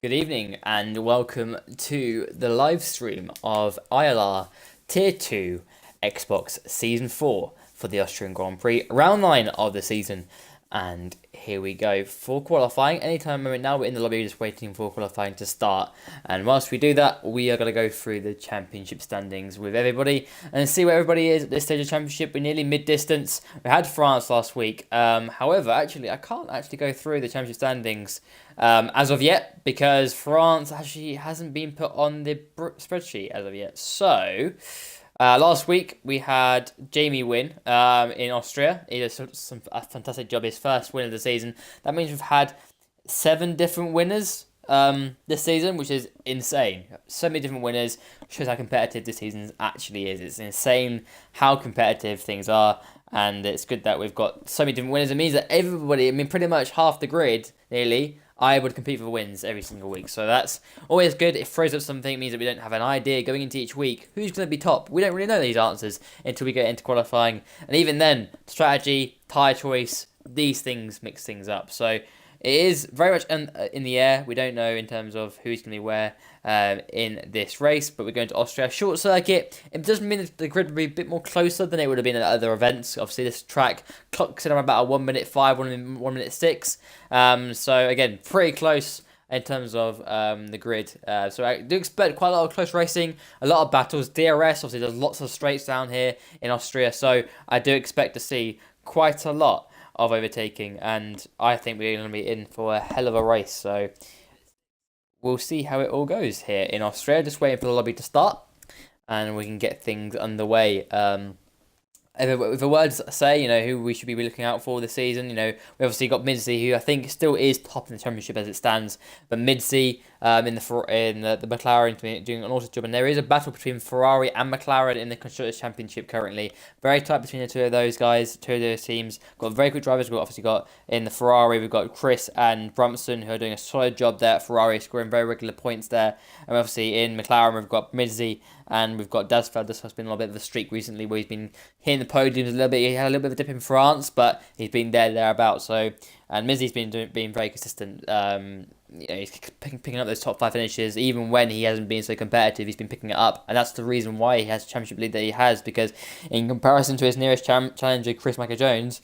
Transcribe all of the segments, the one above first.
Good evening and welcome to the live stream of ILR Tier 2 Xbox Season 4 for the Austrian Grand Prix, round 9 of the season. And here we go for qualifying. Anytime moment now, we're in the lobby just waiting for qualifying to start. And whilst we do that, we are going to go through the championship standings with everybody and see where everybody is at this stage of championship. We're nearly mid-distance. We had France last week. However, actually, I can't actually go through the championship standings as of yet because France actually hasn't been put on the spreadsheet as of yet. So last week we had Jamie win in Austria. He did a fantastic job, his first win of the season. That means we've had 7 different winners this season, which is insane. So many different winners. Shows how competitive this season actually is. It's insane how competitive things are, and it's good that we've got so many different winners. It means that everybody, pretty much half the grid nearly, I would compete for wins every single week. So that's always good. It throws up something. It means that we don't have an idea going into each week who's going to be top. We don't really know these answers until we get into qualifying. And even then, strategy, tyre choice, these things mix things up. So it is very much in the air. We don't know in terms of who's going to be where in this race, but we're going to Austria. Short circuit. It does mean that the grid will be a bit more closer than it would have been at other events. Obviously, this track clocks in around about a 1 minute 5, 1 minute 6. So again, pretty close in terms of the grid. So I do expect quite a lot of close racing, a lot of battles. DRS, obviously, there's lots of straights down here in Austria, so I do expect to see quite a lot of overtaking, and I think we're going to be in for a hell of a race. So we'll see how it all goes here in Austria. Just waiting for the lobby to start, and we can get things underway. If a word to say, who we should be looking out for this season, we obviously got Midzi, who I think still is top in the championship as it stands, but Midzi in the McLaren doing an awesome job, and there is a battle between Ferrari and McLaren in the Constructors' Championship currently. Very tight between the two of those guys, two of those teams. Got very good drivers. We've obviously got in the Ferrari, we've got Chris and Brumson, who are doing a solid job there at Ferrari, scoring very regular points there. And obviously in McLaren, we've got Midzi and we've got Dasfeld. This has been a little bit of a streak recently where he's been hitting the podiums a little bit. He had a little bit of a dip in France, but he's been thereabouts. So, and Mizzi's being very consistent. He's picking up those top 5 finishes, even when he hasn't been so competitive. He's been picking it up, and that's the reason why he has the championship lead that he has. Because in comparison to his nearest challenger, Chris Jones,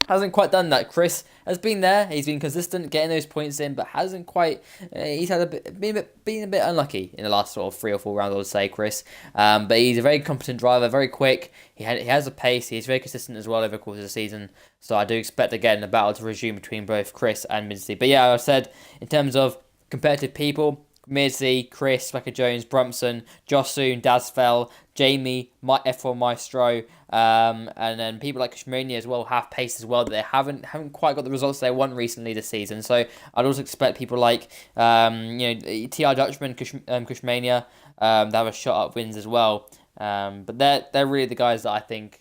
hasn't quite done that. Chris has been there. He's been consistent, getting those points in, but hasn't quite. He's had been a bit unlucky in the last sort of 3 or 4 rounds, I would say, Chris. But he's a very competent driver, very quick. He has a pace. He's very consistent as well over the course of the season. So I do expect again the battle to resume between both Chris and Midzi. But yeah, I said in terms of competitive people, Midzi, Chris, Jones, Brumson, Josun, Dasfell, Jamie, F1 Maestro, and then people like Kushmania as well have pace as well that they haven't quite got the results they want recently this season. So I'd also expect people like TR Dutchman, Kushmania, that have a shot up wins as well. But they're really the guys that I think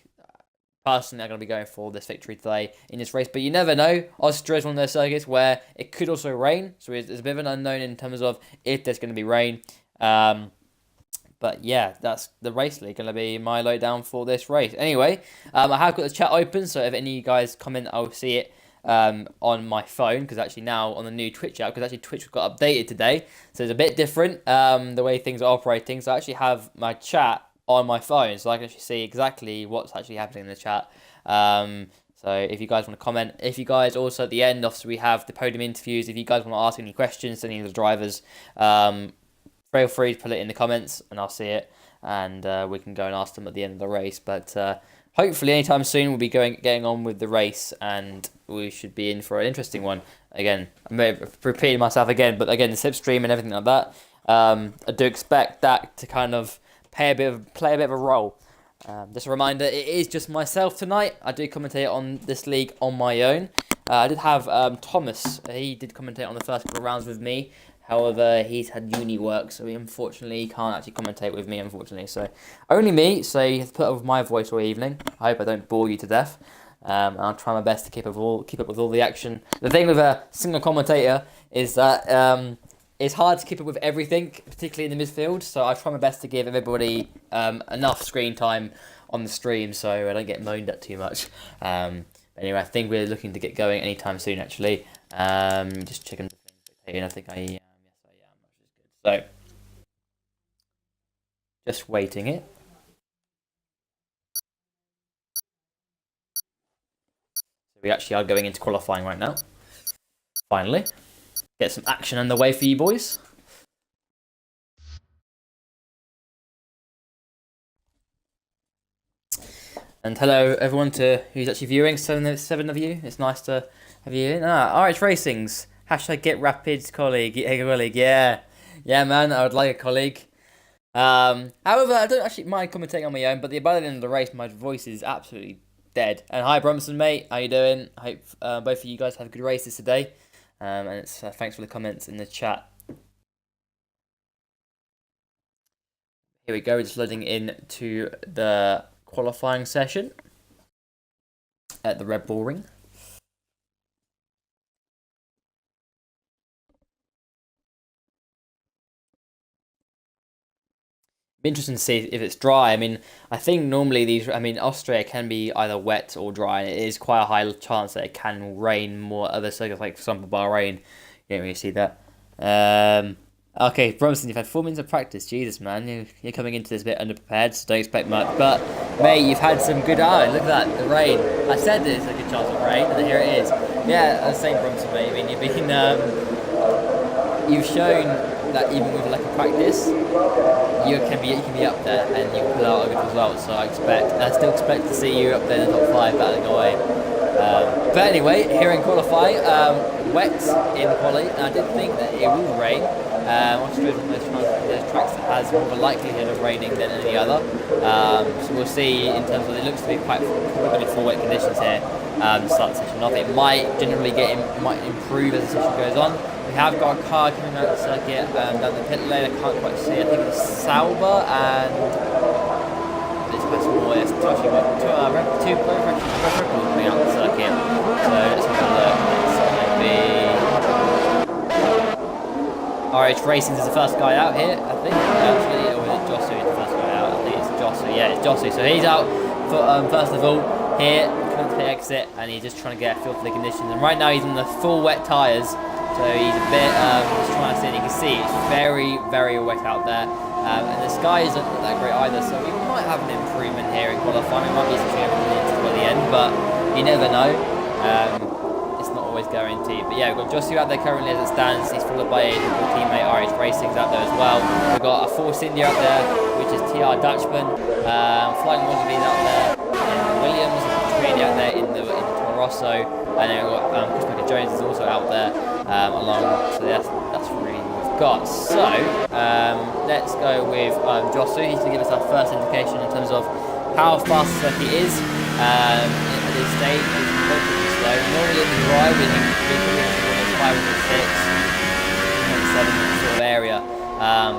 personally are going to be going for this victory today in this race. But you never know. Austria is one of those circuits where it could also rain. So there's a bit of an unknown in terms of if there's going to be rain. But yeah, that's the race league going to be my lowdown for this race. Anyway, I have got the chat open. So if any of you guys comment, I'll see it on my phone. Because actually now on the new Twitch app, because actually Twitch got updated today. So it's a bit different the way things are operating. So I actually have my chat on my phone, so I can actually see exactly what's actually happening in the chat. So if you guys want to comment, if you guys also at the end, obviously we have the podium interviews. If you guys want to ask any questions to any of the drivers, feel free to put it in the comments and I'll see it, and we can go and ask them at the end of the race. But hopefully anytime soon we'll be getting on with the race, and we should be in for an interesting one. Again, I'm repeating myself again, but again the slipstream and everything like that, I do expect that to kind of play a bit of a role. Just a reminder, it is just myself tonight. I do commentate on this league on my own. I did have Thomas. He did commentate on the first couple of rounds with me. However, he's had uni work, so he unfortunately can't actually commentate with me, unfortunately. So only me, so you have to put up with my voice all evening. I hope I don't bore you to death. I'll try my best to keep up with all the action. The thing with a single commentator is that it's hard to keep up with everything, particularly in the midfield, so I try my best to give everybody enough screen time on the stream so I don't get moaned at too much. Anyway, I think we're looking to get going anytime soon, actually. Just checking the thing. I think yes, I am. So, just waiting it. So we actually are going into qualifying right now. Finally. Get some action underway for you boys. And hello everyone to who's actually viewing, seven of you. It's nice to have you in. RH Racing's hashtag Get Rapids colleague. Yeah, man. I would like a colleague. However, I don't actually mind commentating on my own. But by the end of the race, my voice is absolutely dead. And hi, Brumson, mate. How you doing? I hope both of you guys have good races today. And it's thanks for the comments in the chat. Here we go. We're just loading in to the qualifying session at the Red Bull Ring. Be interesting to see if it's dry. I mean, I think normally Austria can be either wet or dry. It is quite a high chance that it can rain more other circuits, like for example Bahrain. You don't really see that. Okay, Bromson, you've had 4 minutes of practice. Jesus, man, you're coming into this a bit underprepared, so don't expect much. But, mate, you've had some good look at that, the rain. I said there's a good chance of rain, and here it is. Yeah, I'm saying, Bromson, mate. I mean, you've shown that even with lack of practice, you can be up there, and you can pull out a good result. So I still expect to see you up there in the top 5 battling away. But anyway, here in qualifying, wet in quali, and I did think that it will rain. Austria is one of those tracks that has more of a likelihood of raining than any other. So we'll see in terms of, it looks to be quite probably for wet conditions here to start the session off. It might generally might improve as the session goes on. We have got a car coming out of the circuit down the pit lane. I can't quite see. I think it's Sauber and it's quite small. It's two records coming out of the circuit. So let's have a look. It's going to be RH Racing is the first guy out here, I think. Actually, or is it Josu is the first guy out? I think it's Josu. Yeah, it's Josu. So he's out for first of all here, coming to the exit, and he's just trying to get a feel for the conditions. And right now he's on the full wet tyres, so he's a bit just trying to see. And you can see it's very, very wet out there, and the sky isn't that great either. So we might have an improvement here in qualifying. We might be switching everything into the end, but you never know. Always guaranteed. But yeah, we've got Josu out there currently as it stands. He's followed by his teammate RH Racing's out there as well. We've got a Force India out there, which is TR Dutchman. Flying Wallabies out there in Williams, Prix out there in the Toro Rosso, and then we've got Chris Jones is also out there along. So that's really what we've got. So let's go with Josu. He's going to give us our first indication in terms of how fast the circuit is at this stage. It's normally in the drive, we think 5 or 6, 7 sort of area.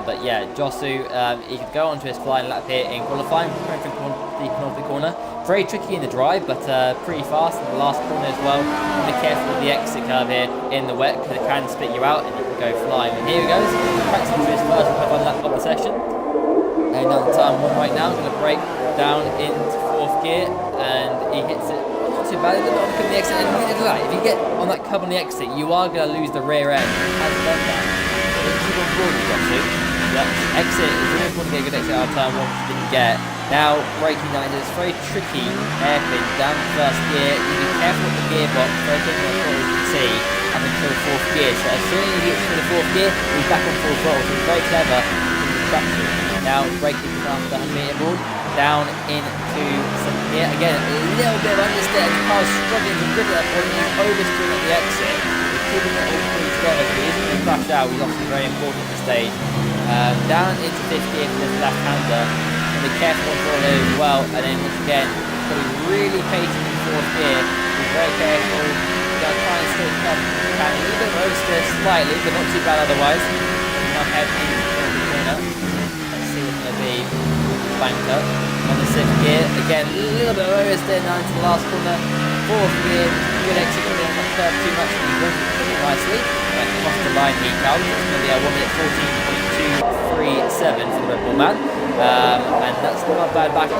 But yeah, Josu, he could go onto his flying lap here in qualifying, the penultimate corner. Very tricky in the drive, but pretty fast in the last corner as well. Be careful with the exit curve here in the wet, because it can spit you out and you can go flying. And here he goes, cracks onto his first lap of the session. And on turn 1 right now, going to break down into 4th gear, and he hits it. Not too bad, a little bit on the exit, and look at that. If you get on that curb on the exit, you are going to lose the rear end. He has done that. Keep on board, Josu. Exit is really important to get a good exit out of turn 1, which he didn't get. Now, braking down into this very tricky hairpin down to 1st gear. You be careful with the gearbox, very careful with what you can see, up until 4th gear. So as soon as he gets to the 4th gear, he's back on full throttle. So he's very clever in the traction. Now, braking down the 100-meter board. Down into 7th gear. Again, a little bit of understeer. The car's struggling to grip at that point. He's oversteering at the exit. He's keeping it all pretty together, but he isn't going to crash out. He's obviously very important at this stage. Down into 5th gear for this left-hander. Be careful on throttle here as well. And then once again, he's got to be really patient in 4th gear. Be very careful. He's going to try and still come. A little bit of oversteer slightly, but not too bad otherwise. Now head into the corner. Let's see what's going to be. Banker on the 6th gear. Again, a little bit of oversteer now into the last corner. 4th gear, good exit, really not curve too much, and he went pretty nicely. Across the line, he comes. It's going to be a 1 minute 14.237 for the Red Bull man. And that's not a bad banker.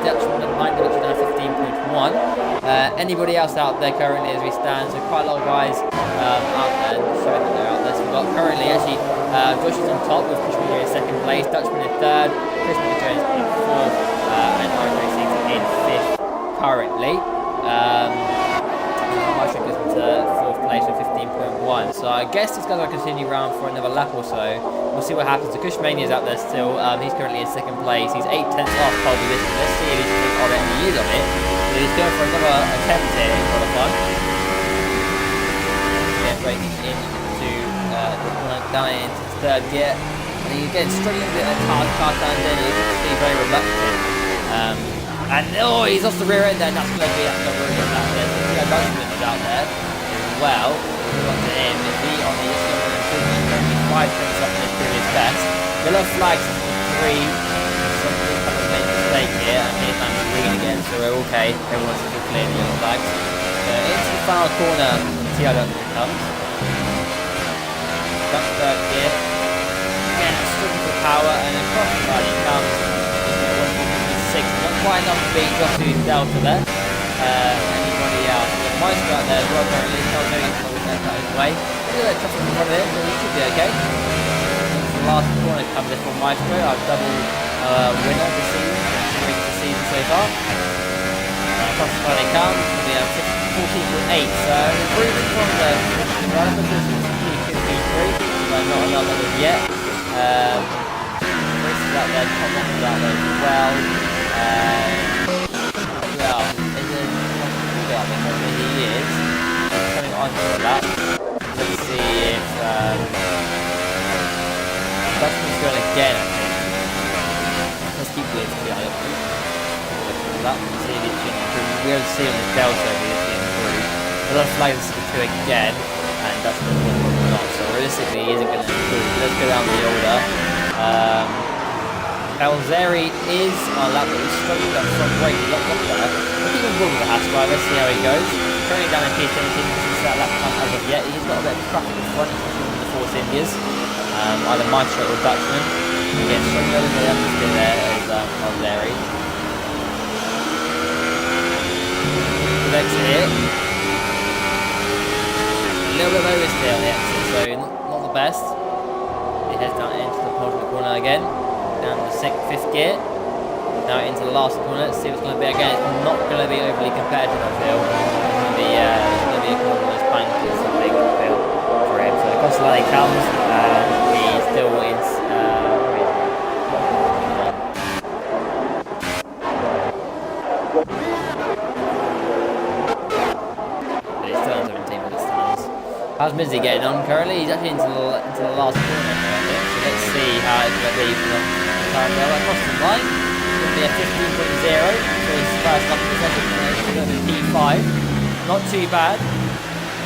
Dutchman at 9 minutes down 15.1. Anybody else out there currently as we stand? So quite a lot of guys out there showing that they're out there. So we've got currently actually Josh is on top with Chris Miller in second place, Dutchman in third, Chris Miller in fourth, and Irish Racing in fifth currently. Maestro goes into fourth place with 15.1. So I guess this guy's going to continue around for another lap or so. We'll see what happens. The Cushmania is out there still. He's currently in second place. He's 8 tenths off pole position. Let's see if he's going to already use on it. So he's going for another attempt here in qualifying. Again, breaking into down into third gear. And he's again struggling a bit at car turns in. He's very reluctant. And he's off the rear end there. And that's going to be another rear end out there. So Dutchman is out there as well. Move on to him. He on the improvement, currently 5 tenths up in his previous best. Yellow flags for 3. Something a couple of made a mistake here, and he's managed green again, so we're okay. Everyone's still clear the yellow flags. Into the final corner, see how that comes. That's third gear. Again, struggling for power, and across the line he comes. He's 156, not quite enough to beat Joshua's Delta there. Anybody else? Maestro out there as well, apparently. No, he's probably going to cut his way. Look at that traffic in front of him, but he should be okay. The last corner comes in from Maestro, our double winner this season so far. Across the line he comes, we have 14.8, so an improvement from the driver position to P2, P3, but not another one yet. Chris is out there, Tom is out there as well. I think he is coming on to that. Let's see if Dutchman's going again, I think. Let's keep waiting to the that. See if he can improve. We'll see on the Delta if he can improve. The left flag is to again, and Dutchman will not. So realistically he isn't going to improve. Let's go down the order. Calzeri is on lap, but he's struggling up front brake, locked up there. We'll keep him good with the Haas driver, see how he goes. Currently down in P17, because that lap time as of yet. He's got a bit of traffic in front, especially with the Force Indias. Either Maestro or Dutchman. Again, struggling a little bit understeer there as Calzeri. Good exit here. A little bit of oversteer on the exit, so not the best. He heads down into the penultimate corner again. Down to the 5th gear. Now into the last corner. Let's see what's going to be. Again, it's not going to be overly competitive, I feel. It's going to be a corner of those bankers, I think, I feel, for him. So across the line he comes. He's still in. But he's still on 17 minutes stands. How's Mizzy getting on currently? He's actually into the last corner, I think. So let's see how it's going to be for them. Across the line, it's going to be a 15.0 for his first lap of the second. It's going to be P5, not too bad.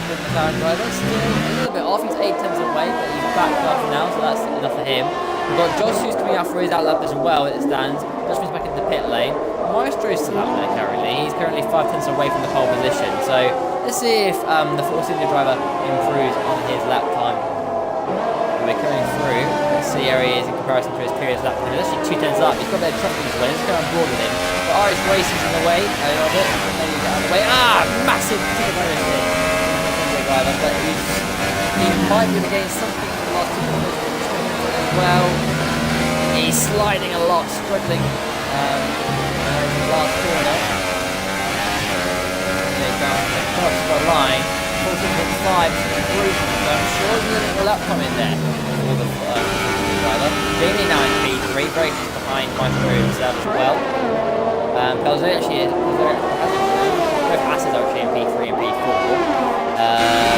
Good McLaren driver, still a little bit off. He's 8 tenths away, but he's back up now, so that's enough for him. We've got Josh who's coming out for his outlap as well. It stands. Josh moves back into the pit lane. Maestro's still out there currently. He's currently 5 tenths away from the pole position. So let's see if the Force India driver improves on his lap time. We're coming through. Let's see how he is in comparison to his previous lap time. He's actually 2 tenths up. He's got a bit of traffic in his way. Let's go on board with him. But Irish Racing's in the way a little bit. Maybe get out of the way. Massive ticket bonus here. Driver, but he might be able to gain something from the last 2 corners as well. He's sliding a lot, struggling. Last corner. Across the line. 14.5 improvement, so I'm sure there's a little lap coming there for the driver. Jamie now in P3, very close behind Maestro himself as well. Pelzer actually is, both Asses are actually in P3 and P4.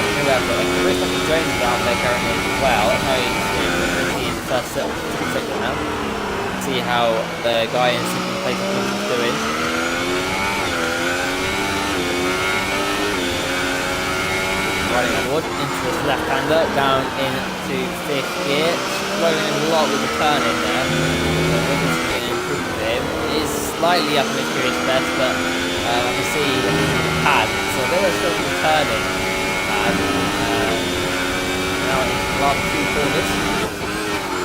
Who else? Chris Jones is out there currently as well. I know he's in the first sector now. See how the guy in second place is doing. Riding on board into this left-hander, down into 5th gear, struggling a lot with the turn in there. So we're going to get an improvement with him. It is slightly up in his previous best, but I can see the pad, so they were still turning. Now into the last 2 corners.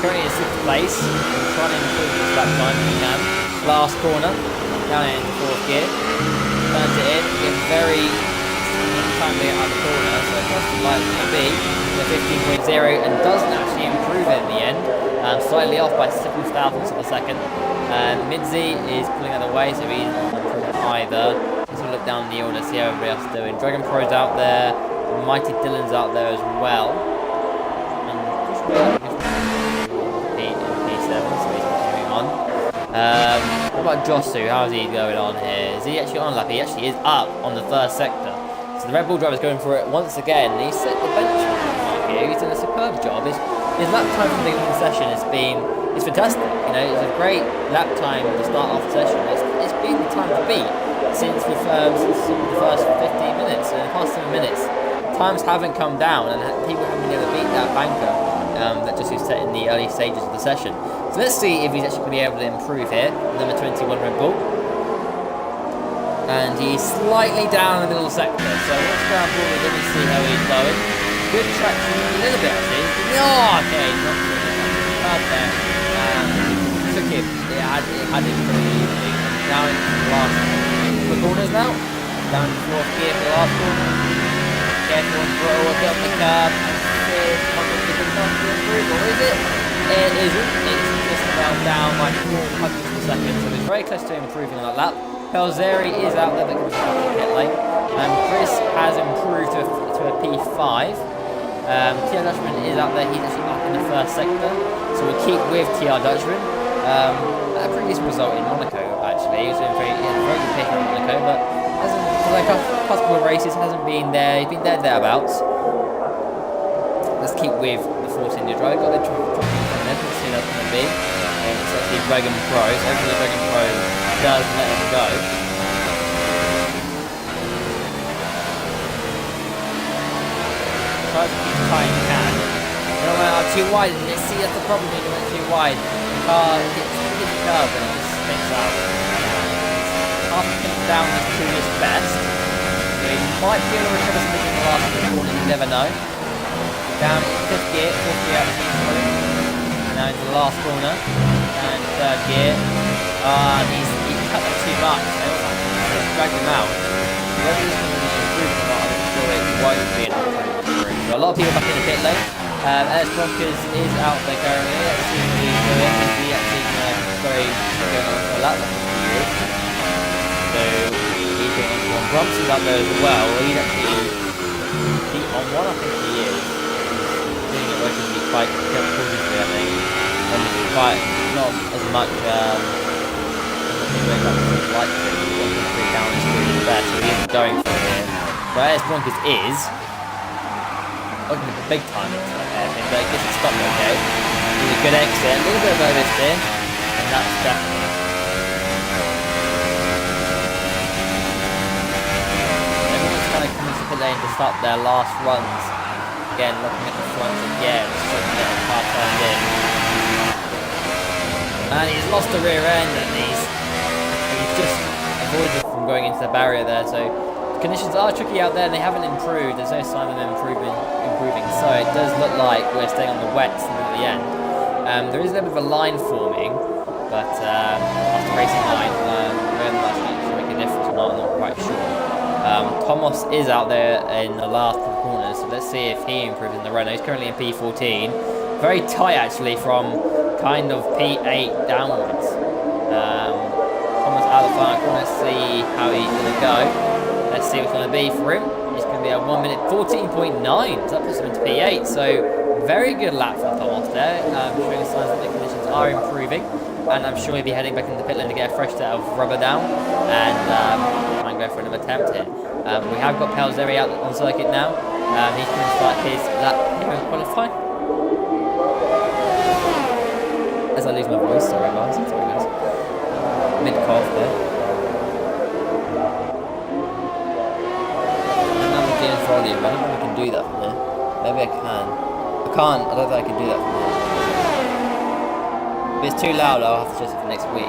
Currently in 6th place, trying to improve his lap time if he can. Last corner, down into 4th gear, turns it in, getting very Time to get out of the corner, so it must be likely to be the 15.0 and doesn't actually improve it in the end. Slightly off by 7 thousandths of a second. Midzi is pulling out of the way, so he's not improving either. Let's look down the order, see how everybody else is doing. Dragon Pro's out there, Mighty Dylan's out there as well. And P7, so he's continuing on. What about Josu? How's he going on here? Is he actually on a lap? He actually is up on the first sector. So the Red Bull driver's going for it once again. He set the benchmark here. He's done a superb job. His lap time from the beginning of the session it's fantastic. You know, it's a great lap time to start off the session. It's been the time to beat since the first 15 minutes. In the past 7 minutes, times haven't come down, and people haven't been able to beat that banker that just was set in the early stages of the session. So let's see if he's actually going to be able to improve here. Number 21 Red Bull. And he's slightly down in the middle sector. So let's go and forward and see how he's going. Good traction, a little bit actually. Oh, okay, not bad there. Took him. It had him pretty easily. Now in the last couple of corners now. Down to fourth gear for the last corner. Careful and throw a bit on the curb. Or is it? It isn't. It's just about down by 4 hundredths per second. So it's very close to improving on that lap. Pelzeri is out there, but comes back to the pit lane. Chris has improved to a P5. TR Dutchman is out there. He's actually up in the first sector. So we'll keep with TR Dutchman. A previous result in Monaco, actually. He was doing a very good pick in Monaco, but hasn't, for like a couple of races, hasn't been there. He's been thereabouts. Let's keep with the Force India driver. Got the dropping from there. Let's see how that's going to be. It's actually Dragon Pro. So hopefully Dragon Pro does let him go. Tries to keep as tight as he can. They went out too wide. Let's see, that's the problem when you went too wide. The car hits the curve and it just spins out. Half comes down to his best. So he might be able to recover something in the last corner, you never know. Down in fifth gear out of the now into the last corner. And third gear. He's cut that too much. Let's drag him out. Whether this is going to be improved or not, I'm sure it won't be an improvement. So a lot of people back in the pit lane. Ellis Bronkers is out there currently. Let's see what he's doing. Is he actually going on for a lap? So he's going on to one. Bromson's out there as well. He's actually on one, I think he is. Doing it relatively quite cautiously, I think. And quite not as much like to. He's going down his speed there, so he isn't going for it. But Ellis Bronkers is looking at the big time hairpin, but it gets it stopped okay. He's a good exit, a little bit of oversteer, and that's definitely. Everyone's kind of coming to pit lane to start their last runs. Again, looking at the front again, something that the car turned in. And he's lost the rear end, and he's just avoided from going into the barrier there, so conditions are tricky out there and they haven't improved. There's no sign of them improving. So it does look like we're staying on the wets until the end. There is a little bit of a line forming, but after racing line, whether that's going to make a difference or not, I'm not quite sure. Thomas is out there in the last couple of corners, so let's see if he improves in the Renault. He's currently in P14. Very tight actually from kind of P8 downwards. Thomas out of the final corner. Let's see how he's going to go. Let's see what's going to be for him. It's going to be a 1 minute 14.9. So that puts him into P8. So very good lap from Thomas there. Showing signs that the conditions are improving. And I'm sure he'll be heading back into the pit lane to get a fresh set of rubber down. And try and go for another attempt here. We have got Pelzeri out on circuit now. He's going to start his lap here and qualify. As I lose my voice, sorry guys. Mid-cough there. Volume. I don't know if I can do that from there. Maybe I can. I can't. I don't think I can do that from there. If it's too loud, I'll have to adjust it for next week. I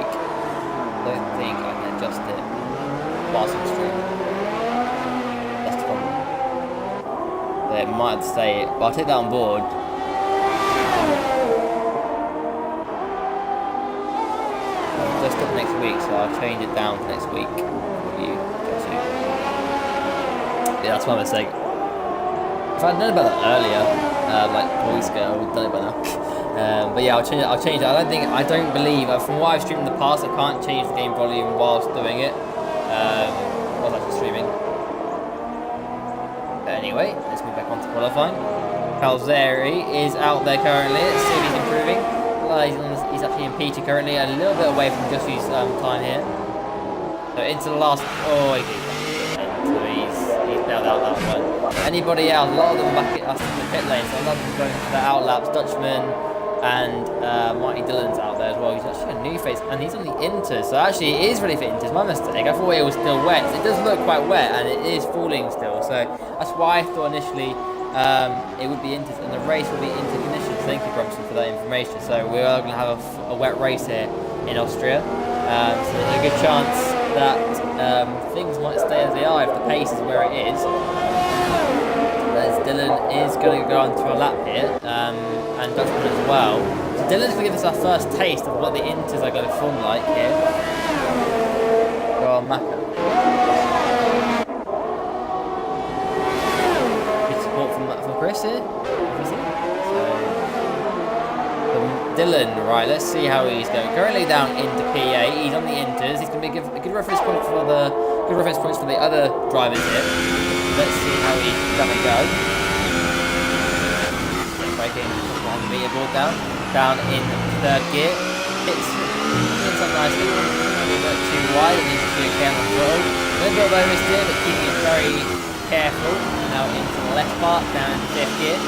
don't think I can adjust it whilst I'm streaming. That's the problem. But it might have to stay. But I'll take that on board. I'll adjust it next week, so I'll change it down for next week for you. Yeah, that's my mistake. If I'd known about that earlier, like voice ago, I would have done it by now. But yeah, I'll change it. I don't believe, from what I've streamed in the past, I can't change the game volume whilst doing it. Whilst actually streaming. Anyway, let's move back on to qualifying. Calzeri is out there currently. Let's see if he's improving. He's actually in P2 currently, a little bit away from Gussie's time here. So into the last. Oh, so he's bailed out that one. Anybody else? A lot of them back at us in the pit lane. So a lot of them going for the outlaps. Dutchman and Mighty Dylan's out there as well. He's actually a new face, and he's on the Inters. So actually, it is ready for Inters. My mistake. I thought it was still wet. It does look quite wet, and it is falling still. So that's why I thought initially it would be Inters, and the race will be Inter conditions. Thank you, Bromson, for that information. So we are going to have a wet race here in Austria. So there's a good chance that things might stay as they are if the pace is where it is. As Dylan is going to go on to a lap here, and Dutchman as well. So Dylan's going to give us our first taste of what the Inters are going to form like here. Go on, Maka. Good support from Chris here. Dylan, right, let's see how he's going. Currently down into PA, he's on the Inters. He's going to be a good reference point for the other drivers here. Let's see how he's going to go. Breaking on the meter board down in third gear. It's some nice little, a bit too wide. It needs to be okay on the throttle. A little bit of oversteer, steer, but keeping it very careful. Now into the left part, down in fifth gear.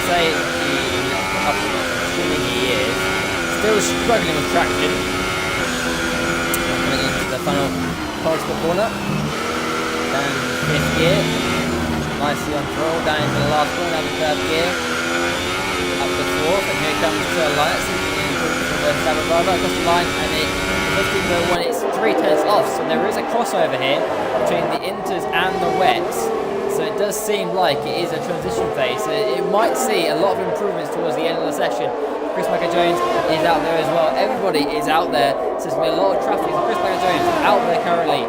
Say assuming he is still struggling with traction. Coming into the final corner, down fifth gear, nicely on throttle, down into the last corner, down to third gear, up to fourth, and here comes to a line. That's across the line, and when it's 3 tenths off, so there is a crossover here between the Inters and the wets. So it does seem like it is a transition phase. So it might see a lot of improvements towards the end of the session. Chris Jones is out there as well. Everybody is out there. So there's going to be a lot of traffic. So Chris Jones out there currently.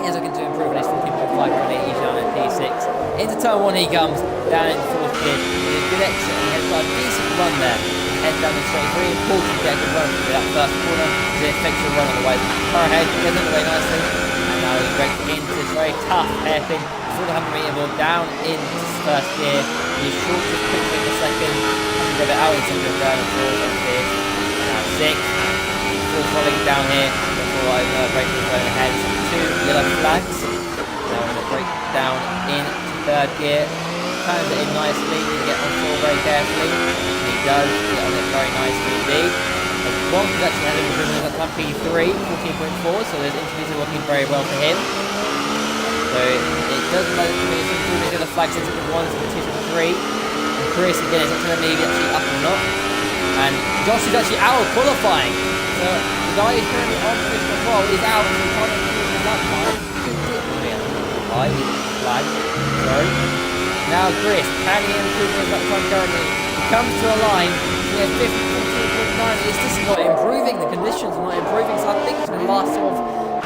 He is looking to improve on his 14.5 currently. He's down in P6. Into turn 1 he comes, down into fourth gear. With a good exit, and he has got a decent run there. Heads down the straight. Very important to get a good run through that first corner. To affect the run otherwise. Car ahead, gets underway nicely. And now he's breaks into this very tough hairpin. 400 meter ball down into first gear. He's short just quickly in the second. Has to get it out into the third and fourth and fifth. Now sixth. Full falling down here before I break the zone ahead. 2 yellow flags. Now I'm going to break down in third gear. Turns it in nicely. Need to get on full very carefully. And he does get on it very nicely indeed. Bonkers actually has improvement at time P3, 14.4. So those interviews are working very well for him. So it does look to me as improving the flags into the 1s and the 2s and 3. And Chris again is not telling me if he's actually up or not. And Josh is actually out of qualifying. So the guy who's currently on Chris McCall is out and he can't improve his lap time. Flag. Sorry. Now Chris, can he improve his lap time currently? He comes to a line. He has 14.9. It's just not improving. The conditions are not improving. So I think it's going to last sort of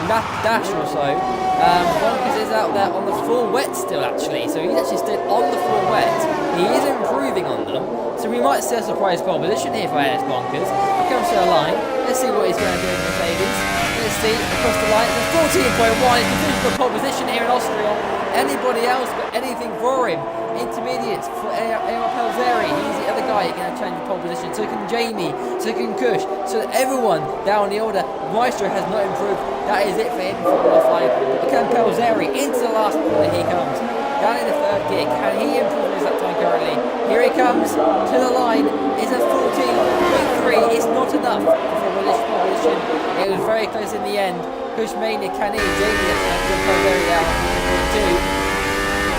lap dash or so. Bonkers is out there on the full wet still actually, so he's actually still on the full wet. He is improving on them, so we might see a surprise pole position here for AS Bonkers. He comes to the line, let's see what he's going to do in Mercedes. Let's see, across the line, it's 14.1, he's continuing for pole position here in Austria. Anybody else got anything for him? Intermediates for AR Pelzeri, he's the other guy going to change the pole position. So can Jamie, so can Kush, so everyone down the order. Maestro has not improved. That is it for him for qualifying. Can Pelzeri into the last corner he comes. Down in the third gear, can he improve his lap time currently? Here he comes to the line. It's a 14.3. It's not enough for pole position. It was very close in the end. Kush Mania, can he? Jamie has Pelzeri down at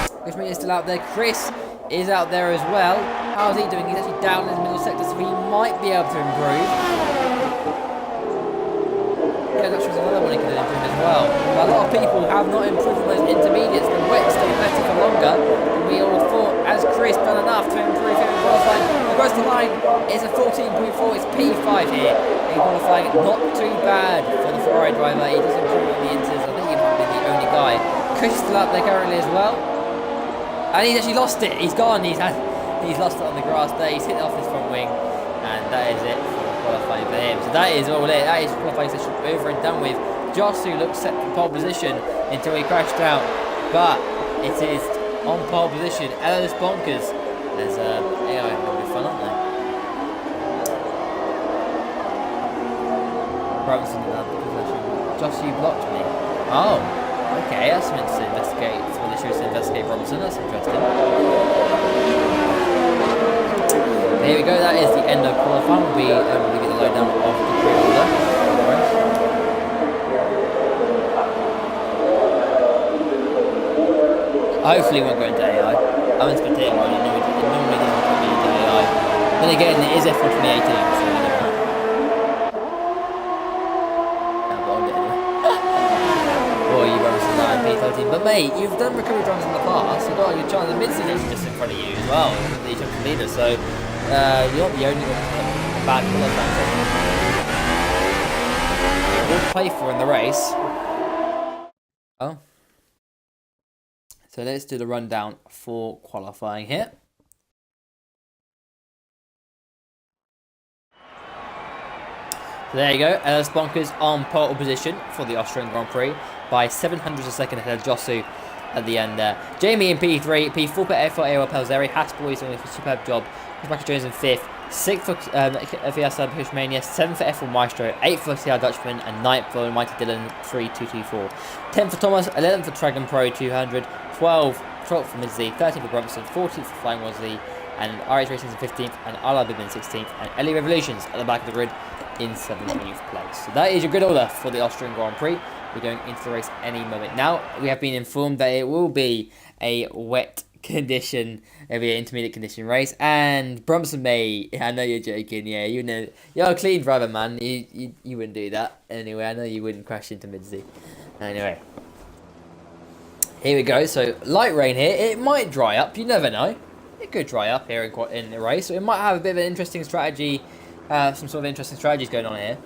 14.2. Kush Mania is still out there. Chris is out there as well. How's he doing? He's actually down in the middle sector, so he might be able to improve. Yeah, that's another one he could improve as well. But a lot of people have not improved on those intermediates. The wet stay better for longer than we all thought. Has Chris done enough to improve him in qualifying? Across the line is a 14.4. It's P5 here. In qualifying, not too bad for the Ferrari driver. He does improve on the inters. I think he might be the only guy. Chris is still up there currently as well. And he's actually lost it. He's gone. He's lost it on the grass there. He's hit it off his front wing. And that is it for qualifying for him. So that is all it. That is qualifying session over and done with. Josu looks set for pole position until he crashed out. But it is on pole position. Ellis Bonkers. There's AI will be fun, aren't they? Robinson in that position. Josu blocked me. Oh, okay. That's something to investigate. Well, they should investigate Robinson. That's interesting. Here we go. That is the end of qualifying. We'll get the lowdown of the pre-order. Hopefully, we won't go into AI. I'm in spectator mode. It normally doesn't put me into AI. Then again, it is F1 2018, so you never know. Boy, you run some 9P13. But mate, you've done recovery drums in the past. You've got a good chance. The mid-season is just in front of you as well. The champion leader, so you're not the only one with a bad qualifying. What to play for in the race? Oh. So let's do the rundown for qualifying here. So there you go, Ellis Bonkers on pole position for the Austrian Grand Prix by 700 a second ahead of Josu at the end there. Jamie in P3, P4 for F4 AOL Pelzeri, Haspel doing a superb job. Michael Jones in 5th, 6th for Fiesta Pushmania, 7th for F1 Maestro, 8th for CR Dutchman, and 9th for Mighty Dylan 3224. 10th for Thomas, 11th for Dragon Pro 200, 12th for Midsley, 13th for Brumson, 14th for Flying Wosley, and RH Racing's in 15th, and ILR Bibin 16th, and Ellie Revolutions at the back of the grid in 17th place. So that is your grid order for the Austrian Grand Prix. We're going into the race any moment now. We have been informed that it will be a wet condition, it'll be an intermediate condition race, and Brumson may, I know you're joking, yeah, you know, you're a clean driver, man, you wouldn't do that, anyway, I know you wouldn't crash into Midsley, anyway, here we go, so light rain here, it might dry up, you never know, it could dry up here in the race, so it might have a bit of an interesting strategy, some sort of interesting strategies going on here.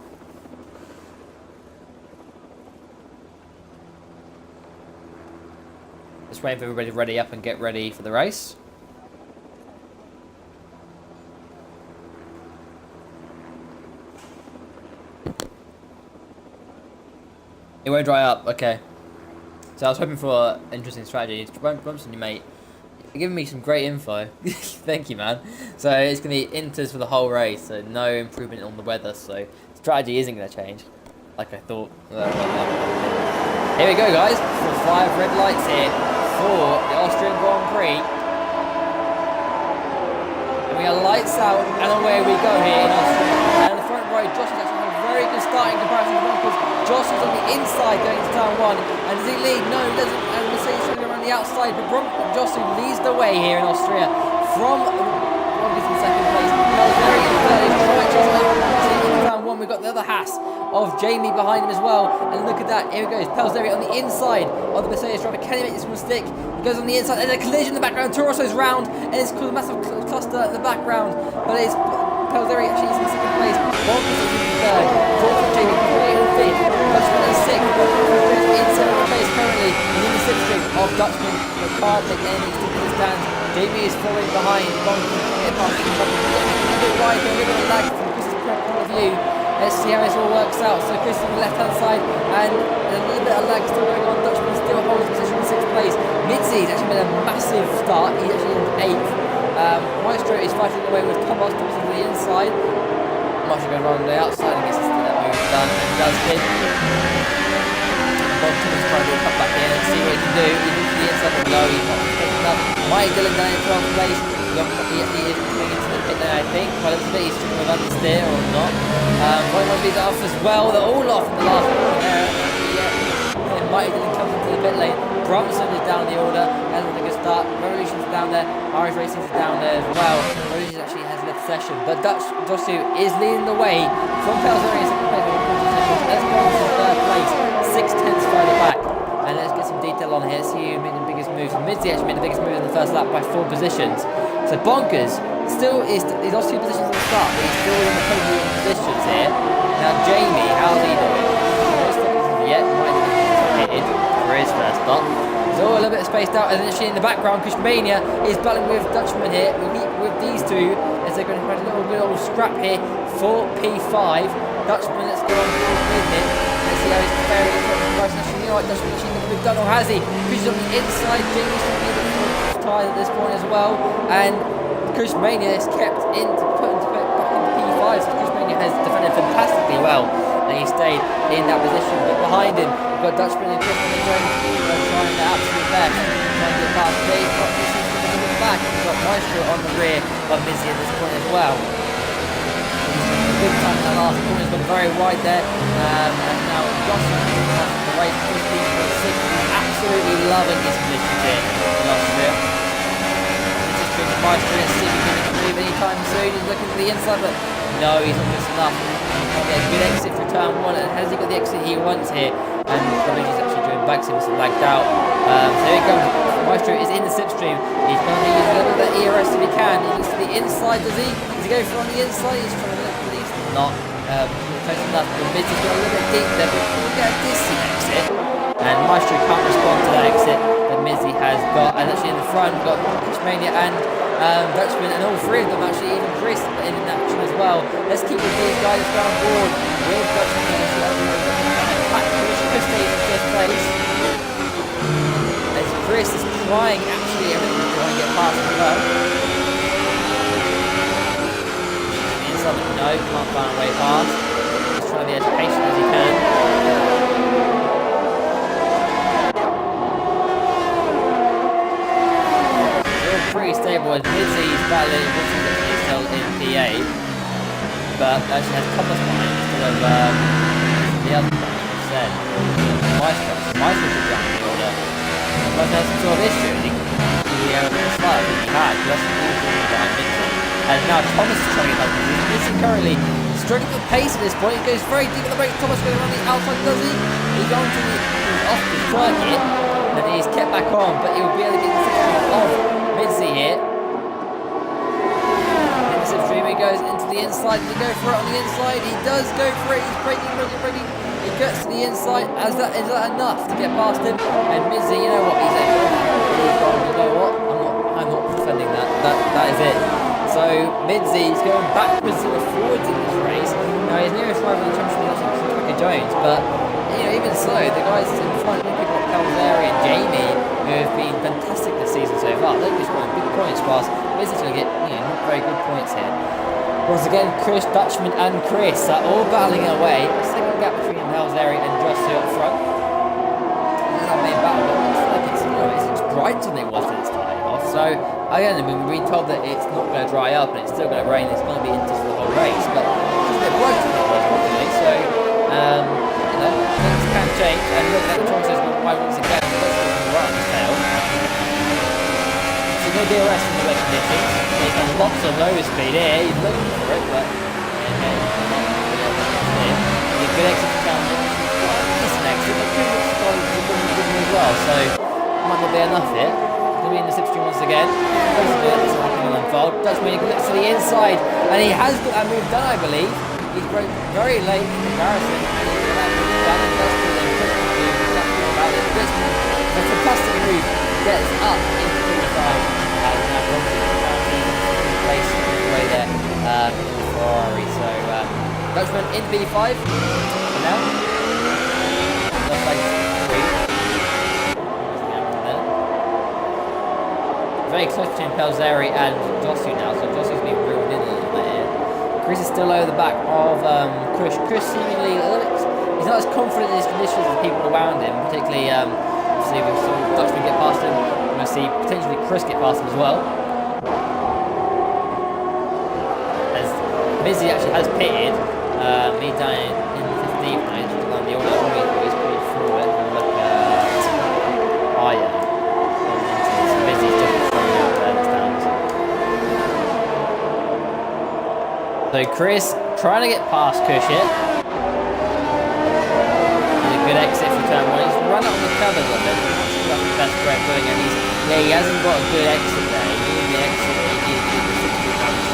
Just waiting for everybody to ready up and get ready for the race. It won't dry up, okay. So I was hoping for an interesting strategy. Brumson, you mate, you're giving me some great info. Thank you, man. So it's going to be inters for the whole race, so no improvement on the weather, so strategy isn't going to change, like I thought. Here we go, guys, for 5 red lights here for the Austrian Grand Prix. And we are lights out, and away we go here in Austria. And in the front row, Josh is actually having a very good start in comparison to Bunkers. Josh is on the inside going into turn 1. And does he lead? No, he doesn't. And Mercedes is around the outside, but Josh leads the way here in Austria from Bunkers in second place. Very in third. He's trying to chase away from turn 1. We've got the other Haas of Jamie behind him as well, and look at that, here he goes, Pelzeri on the inside of the Mercedes driver. Can he make this one stick? He goes on the inside, there's a collision in the background, Torosso's round, and it's caused a massive cluster in the background, but it's Pelzeri actually is in second place, Bonkers is in third, 4th for Jamie, 3rd and 5th, Dutchman is 6th, in 7th place currently, and in the 6th string of Dutchman, but can't make any stick in the stands. Jamie is following behind, Bonkers is trying to get past him, a bit wide, a little bit of lag from Chris's point of view. Let's see how this all works out. So Chris on the left-hand side, and a little bit of lag still going on. Dutchman still holds position in 6th place. Midsley's actually made a massive start. He's actually in 8th. Maestro is fighting away with Thomas to the inside. Maestro going around the outside and gets that move done, and does it. Bob Thomas trying to do a cut back in and see what he can do. He moves to the inside and low. He's not picking up. Mike Dillon down in 12th place. He is coming into the pit there, I think. By the looks of it, he's trying to understeer or not. One of these off as well. They're all off in the last one there. Yeah. Mike Dillon comes into the pit lane. Brumson is down the order. Has a good start. Revolution's down there. Irish Racing's down there as well. Revolution actually has left session. But Josu is leading the way from Pelzeri in second place. Let's go to third place. 6/10 further back. And let's get some detail on here. See who made the biggest moves. Midsley actually made the biggest move in the first lap by 4 positions. So Bonkers still, he's lost 2 positions at the start, but he's still in the podium positions here. Now, Jamie, how's he doing? No stops yet, might have been hit for his first stop. He's all a little bit spaced out, and actually in the background, Kushmania is battling with Dutchman here, with these two, as they're going to have a little good old scrap here for P5. Dutchman, let's go on with him. Let's see how he's faring in front of Bryson. Actually, you know what, Dutchman actually going to be done, or has he? Kush's on the inside, Jamie's going to be a bit tired at this point as well, and Kushmania is kept put back into P5, so Kushmania has defended fantastically well, and he stayed in that position. But behind him, we've got Dutchman and Chris on his own, trying their absolute best, trying to get past Jay, but this is going to be back. We've got Maestro on the rear of Mizzy at this point as well. Good time in that last corner, has gone very wide there, and now Johnson off the race, 15.6, absolutely loving his positions here in Austria. Maestro and see if he can move anytime soon. He's looking for the inside, but no, he's not just enough. He's got a good exit for turn 1, and has he got the exit he wants here? And Luigi's actually doing back to him, so lagged out. So here he comes. Maestro is in the slipstream. He's going to use a little bit of ERS if he can. He looks to the inside, does he? Does he go for on the inside? He's trying to look for these. Not close enough. The Mid's got a little bit deep there, but we'll get a decent exit. And Maestro can't respond to that exit that Mizzy has got. And actually in the front, we've got Kushmania and Dutchman, and all 3 of them actually, even Chris in action as well. Let's keep with these guys on board with Dutchman Chris stays in 5th place. As Chris is trying actually everything to try and get past as well. Inside, but no, can't find a way past. He's trying to be as patient as he can. Pretty stable as Mizzy's battling, which is actually still in P8, but actually has Thomas behind instead of the other one I said. Maestro should be on the order. But there's some sort of issue. The slide he had, just behind Mizzy. And now Thomas is trying to get up. Mizzy currently struggling with pace at this point. He goes very deep at the break. Thomas goes around the outside, does he? He's on to he's off the circuit, and he's kept back on, but he'll be able to get the situation off Mizzy here. In the slipstream, he goes into the inside. Does he go for it on the inside? He does go for it. He's braking. He gets to the inside. Is that enough to get past him? And Mizzy, you know what? He's like, you know what? I'm not defending that. That is it. So Mizzy is going backwards and forwards in this race. Now his nearest rival in the championship is Tucker Jones, but even so, the guys in front, people like Calzari and Jamie, who have been fantastic this season so far, they've just won big points whilst Mizzy's going to get not very good points here. Once again, Chris, Dutchman and Chris are all battling away. A second gap between Calzari and Jossu up front. This is our main battle, but it looks like it's brighter than it was when it started off. So again, we've been told that it's not going to dry up and it's still going to rain. It's going to be into the whole race, but it's a bit brighter than it was originally. So things can change, and look at the Toronto's gone wide once again. Let's go right on his tail. So no DRS in the wet conditions. He's got lots of low speed here. He's looking for it, but a good exit to down. Decent exit, but good as well. So might not be enough here. He's going to be in the slipstream once again. This is not going to unfold. Dutchman looks to the inside, and he has got that move done, I believe. He's broke very late in comparison. A fantastic move gets up into P5 and now runs in place way there in the Ferrari. So Dutchman in P5 for now. Looks like 3. Very close between Pelzeri and Jossu now, so Jossu's been ruined in a little bit here. Chris is still over the back of Chris. Chris seemingly a little bit, he's not as confident in his conditions as people around him, particularly obviously we saw Dutchman get past him. We're going to see potentially Chris get past him as well. As Mizzy actually has pitted, me down in 15th now, he's on the order he's pulled forward and look higher. So Mizzy's just throwing out there the stands. So Chris trying to get past Kush here. And a good exit for turn 1. He's run up on the cover a little bit. That's the best way of doing it. He hasn't got a good exit there. He needed the exit. He needed the 60 pounds.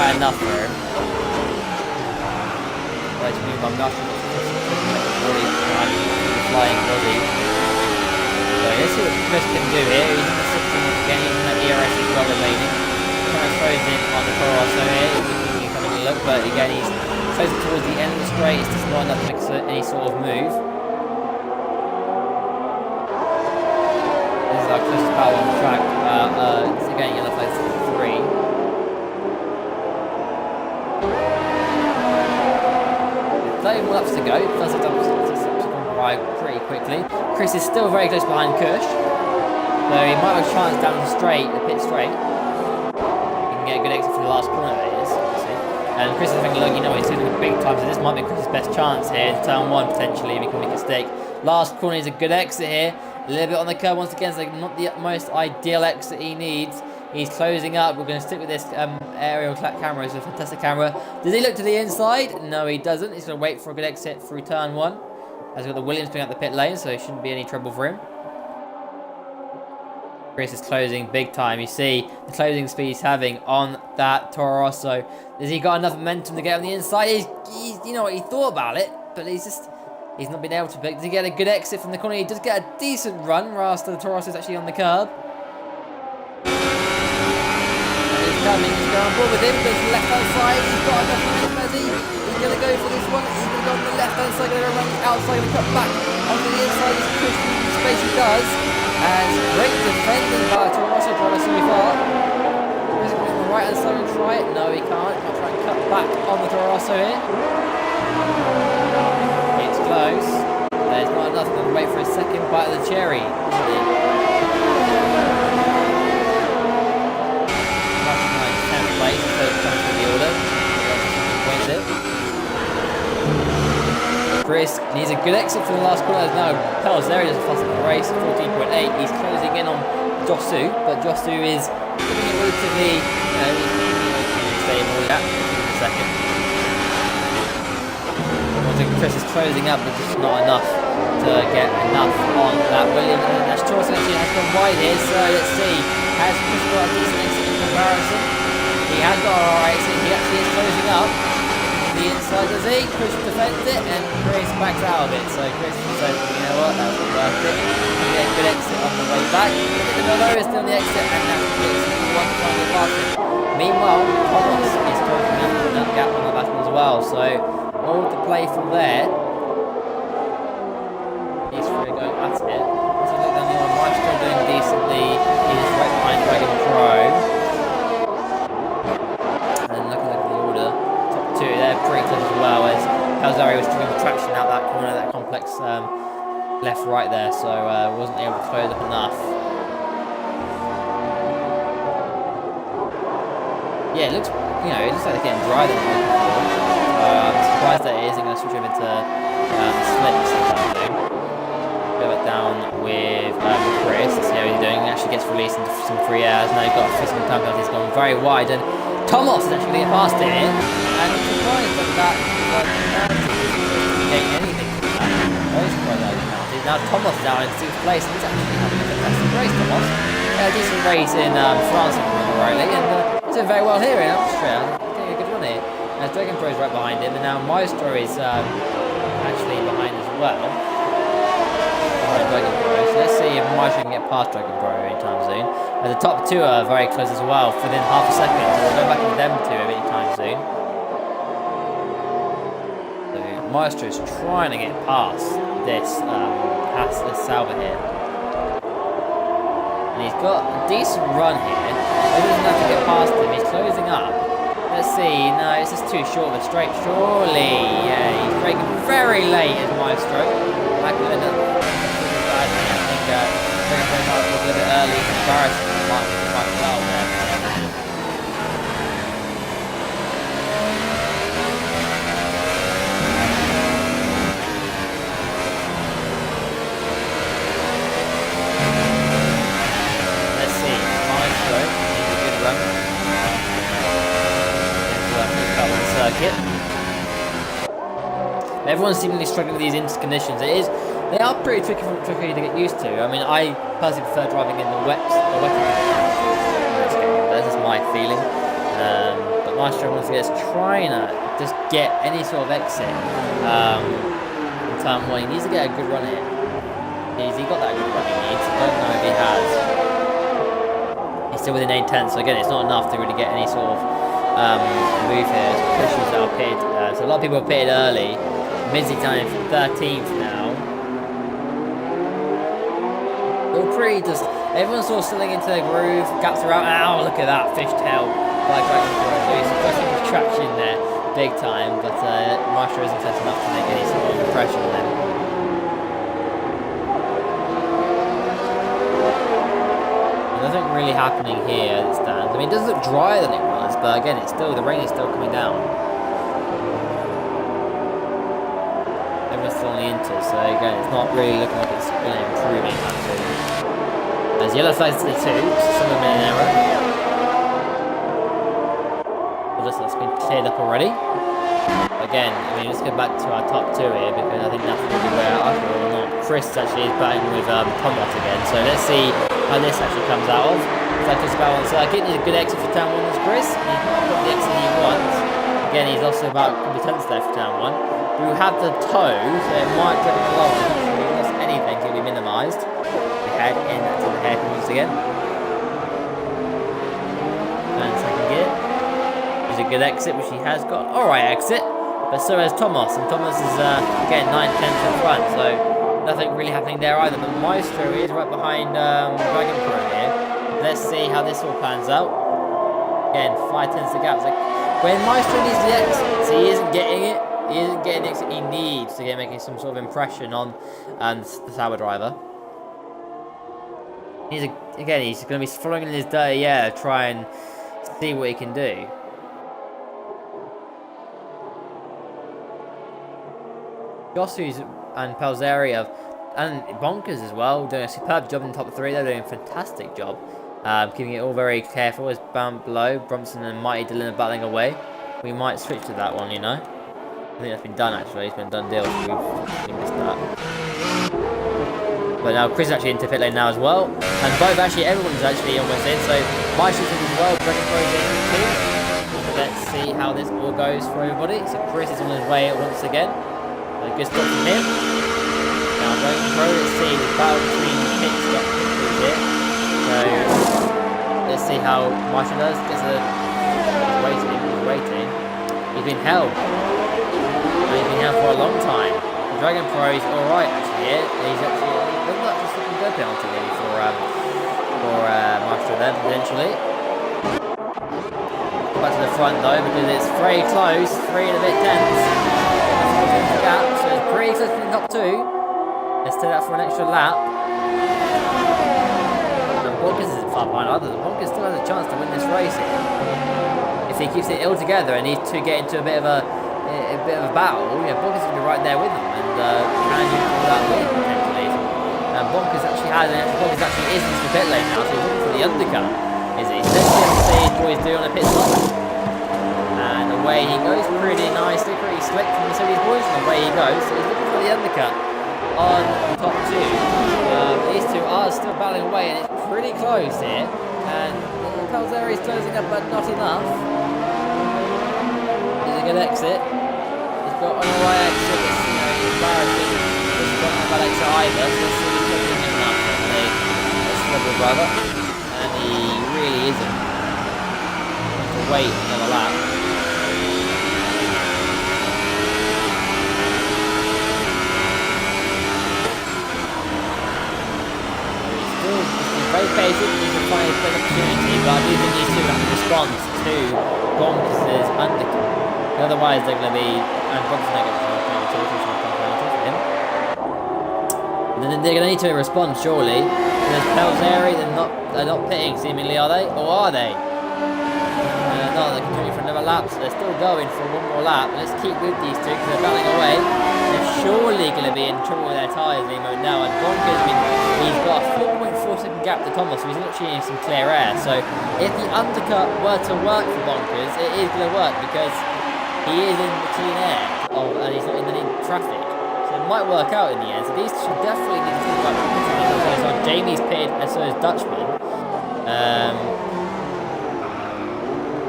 quite enough for him. Let's move on. Not flying body. So let's see what Chris can do here. He's in the 16th game, he's in the ERS as well remaining. Kind of throws in on the Torosso here. He's having a look, but again he's closer towards the end of the straight. It's just not enough to make any sort of move. This is our closest battle on the track. It's again yellow flags 3. 30 laps to go. Plus it's gone by pretty quickly. Chris is still very close behind Kush, so he might have a chance down the straight, the pit straight. He can get a good exit for the last corner. That is. And Chris is having a look. You know he's doing a big time, so this might be Chris's best chance here. Turn 1 potentially, if he can make a mistake. Last corner is a good exit here. A little bit on the curb once again, so not the most ideal exit he needs. He's closing up. We're going to stick with this aerial camera. It's a fantastic camera. Does he look to the inside? No, he doesn't. He's going to wait for a good exit through turn 1. As we've got the Williams coming out the pit lane, so it shouldn't be any trouble for him. Chris is closing big time. You see the closing speed he's having on that Toro Rosso. Has he got enough momentum to get on the inside? He's you know what, he thought about it, but he's not been able to pick. Does he get a good exit from the corner? He does get a decent run, whilst the Toro Rosso is actually on the curb. He's coming, he's going on board with him, goes to the left hand side, he's got enough momentum, has he? He's going to go for this one, he's going to go on the left hand side, going to run the outside, going to cut back onto the inside, he's pushing the space he does, and great defending by Toro Rosso driver so far. He's going to the right hand side and try it, no he can't, he'll try and cut back on the Toro Rosso here. It's close, there's not enough, going to wait for a second bite of the cherry, isn't it? Place, so it comes to the order. Chris needs a good exit from the last corner. Now Pels there, he does a fast in the race, 14.8. He's closing in on Josu, but Josu is giving it relatively, he's staying all that in a second. I think Chris is closing up, but just not enough to get enough on that Williams. And that's Chorus actually has gone wide here, so let's see. Has Chris got a decent exit in comparison? He has got alright, so he actually is closing up. The inside does he? Chris defends it and Chris backs out of it. So Chris says, you know what, that was worth it. He get a good exit on the way back. No, is still on the exit and that's the exit for one time past him. Meanwhile, Thomas is closing up that gap on the battle as well. So all to play from there. He's really going at it. So look down the other one, still doing decently. He's right behind Dragon Pro. Pretty close as well, as Calzari was trying traction out that corner, that complex left right there, so wasn't able to close up enough. Yeah, it looks like they're getting dry than I'm looking for. I'm surprised that it isn't going to switch over to slips sometime soon. Go back down with Chris to see how he's doing. He actually gets released into some free airs. Now he's got a physical time penalty, he's gone very wide, and Thomas is actually going to get past it in. And I'm surprised that getting anything from that. Very surprised that penalty. Now Thomas is out in 6th place, and he's actually having a fantastic race, Thomas. Had a decent race in France, if I remember rightly, and he's doing very well here in Austria. Getting a good run here. Dragon Pro is right behind him, and now Maestro is actually behind as well. Behind Dragon Pro. So let's see if Maestro can get past Dragon Pro anytime soon. The top 2 are very close as well, within half a second, so we'll go back to them 2 anytime soon. Maestro is trying to get past this Salva here. And he's got a decent run here. He doesn't have to get past him, he's closing up. Let's see, no, it's just too short of a straight, surely. Yeah, he's braking very late as Maestro. Back in the I think Dragon Pro might be a little bit early in comparison to quite well there. Everyone's seemingly struggling with these interconditions. They are pretty tricky to get used to. I mean, I personally prefer driving in the wet conditions. This is my feeling. But Maestro once again is trying to just get any sort of exit in turn 1. He needs to get a good run here. Has he got that good run he needs? I don't know if he has. He's still within 8 tenths, so again, it's not enough to really get any sort of move here. So pushes that are pitted. So a lot of people are pitted early. Mizzy down in 13th now. Prix just everyone's sort of settling into their groove. Gaps are out. Ow, look at that fishtail by Dragon Pro. So he's pushing his traction there big time, but Maestro isn't close enough to make any sort of impression on him. Nothing really happening here as it stands. I mean, it does look drier than it was, but again, it's still the rain is still coming down. Everyone's still on the inter, so again, it's not really looking like it's really improving at all. There's yellow flags to the 2, so some of them in an error. But that's been cleared up already. Again, I mean, let's go back to our top 2 here, because I think that's really where I feel or not. Chris actually is batting with Thomas again, so let's see how this actually comes out of. Like it's about on circuit, he's a good exit for turn 1 as Chris. He's not got the exit he wants. Again, he's lost about competence there for turn 1. But we have the toe, so it might drop him along. If he lost anything, it'll be minimised. We head into the hairpins again. And second gear. He's a good exit, which he has got. Alright exit. But so has Thomas, and Thomas is again 9 tenths in front, so nothing really happening there either. But Maestro is right behind Dragon Pro here. Let's see how this all pans out. Again, 5 tenths of gap. Like when Maestro needs the exits, he isn't getting it. He isn't getting the exit he needs to get making some sort of impression on the Sauber driver. He's going to be following in his dirty air, try and see what he can do. Jossu's and Pelzeri and Bonkers as well doing a superb job in the top 3. They're doing a fantastic job, keeping it all very careful. As bound below, Bromson and Mighty Dylan are battling away. We might switch to that one, you know. I think that's been done actually. It's been a done deal. So we've missed that. But now Chris is actually into pit lane now as well, and both everyone's actually almost in. So Maestro's in as well. Dragon Pro's in too. Let's see how this all goes for everybody. So Chris is on his way once again. A good stop from him. Now Dragon Pro, let's see the battle between the pits got through here. So let's see how Maestro does. He's waiting. He's been held. He's been held for a long time. The Dragon Pro is alright actually here. He's actually looking like just looking good penalty maybe for Maestro then potentially. Back to the front though because it's very close, 3 and a bit tenths. Gap, so it's pretty close to the top 2. Let's take that for an extra lap. And Bonkers isn't far behind either. Bonkers still has a chance to win this race here. If he keeps it all together and these two get into a bit of a battle, yeah, Bonkers will be right there with them and can you pull that win potentially. And Bonkers actually is into the pit lane now, so he's looking for the undercut. Is he? So let's see what he's doing on the pit stop. And away he goes pretty nicely, pretty slick from the Mercedes boys, and away he goes. So he's looking for the undercut on top 2. These two are still battling away, and it's pretty close here. And Pelzeri is closing up, but not enough. He's a good exit. He's got an alright exit. It's embarrassing. He's got a bad exit either. So let's see if he's covering him enough. That's the brother. And he really isn't. Have to wait another lap. Very patient, he's a find a good opportunity, but I do think these two have to respond to Bonkers' undercut. Otherwise they're going to be, and Bonkers not going to penalty for him. And then they're going to need to respond surely. There's Pelzeri, they're not pitting seemingly, are they? Or are they? No, they're continuing for another lap, so they're still going for one more lap. Let's keep with these two because they're battling away. They're surely going to be in trouble with their tyres any moment now, and Bonkers, he's got a 4.4 second gap to Thomas, so he's literally in some clear air. So if the undercut were to work for Bonkers, it is going to work because he is in the clean air and he's not in the traffic. So it might work out in the end. So these should definitely need to think about it. So Jamie's pitted and so is Dutchman.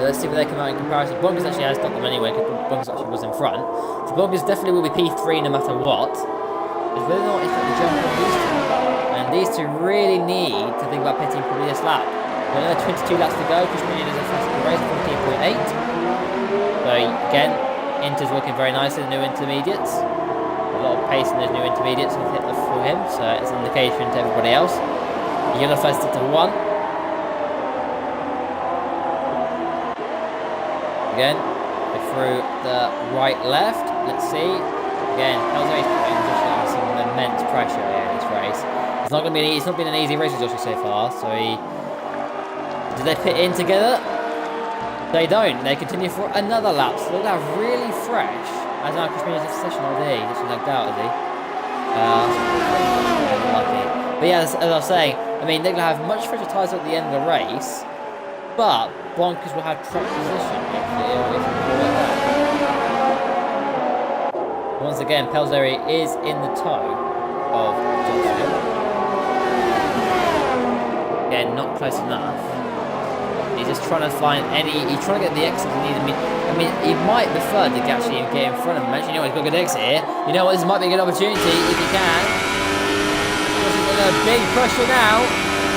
So let's see where they come out in comparison. Bonkers actually has got them anyway, because Bonkers actually was in front. So Bonkers definitely will be P3 no matter what. It's whether or not he's got the jump on these two. And these two really need to think about pitting probably this lap. Another 22 laps to go. Chris Minion is a fast race, 14.8. So again, Inter's working very nicely in the new intermediates. A lot of pace in those new intermediates will hit for him, so it's an indication to everybody else. Yellow first to 1. Again, through the right left. Let's see. Again, Pelzeri's putting Joshua under some immense pressure here in this race. It's not been an easy race with Joshua so far. So did they pit in together? They don't. They continue for another lap. So they're now really fresh. As now Chris Mini's in session all day. He's actually lagged out, is he? Unlucky. But yeah, as I was saying, I mean, they're going to have much fresher tyres at the end of the race. But Bonkers will have track position. Once again, Pelzeri is in the toe of Joshua. Again, not close enough. He's just trying to find he's trying to get the exit he needs. I mean, he might prefer to actually get in front of him. Actually, you know what, he's got a good exit here. You know what, this might be a good opportunity if he can. He's under big pressure now.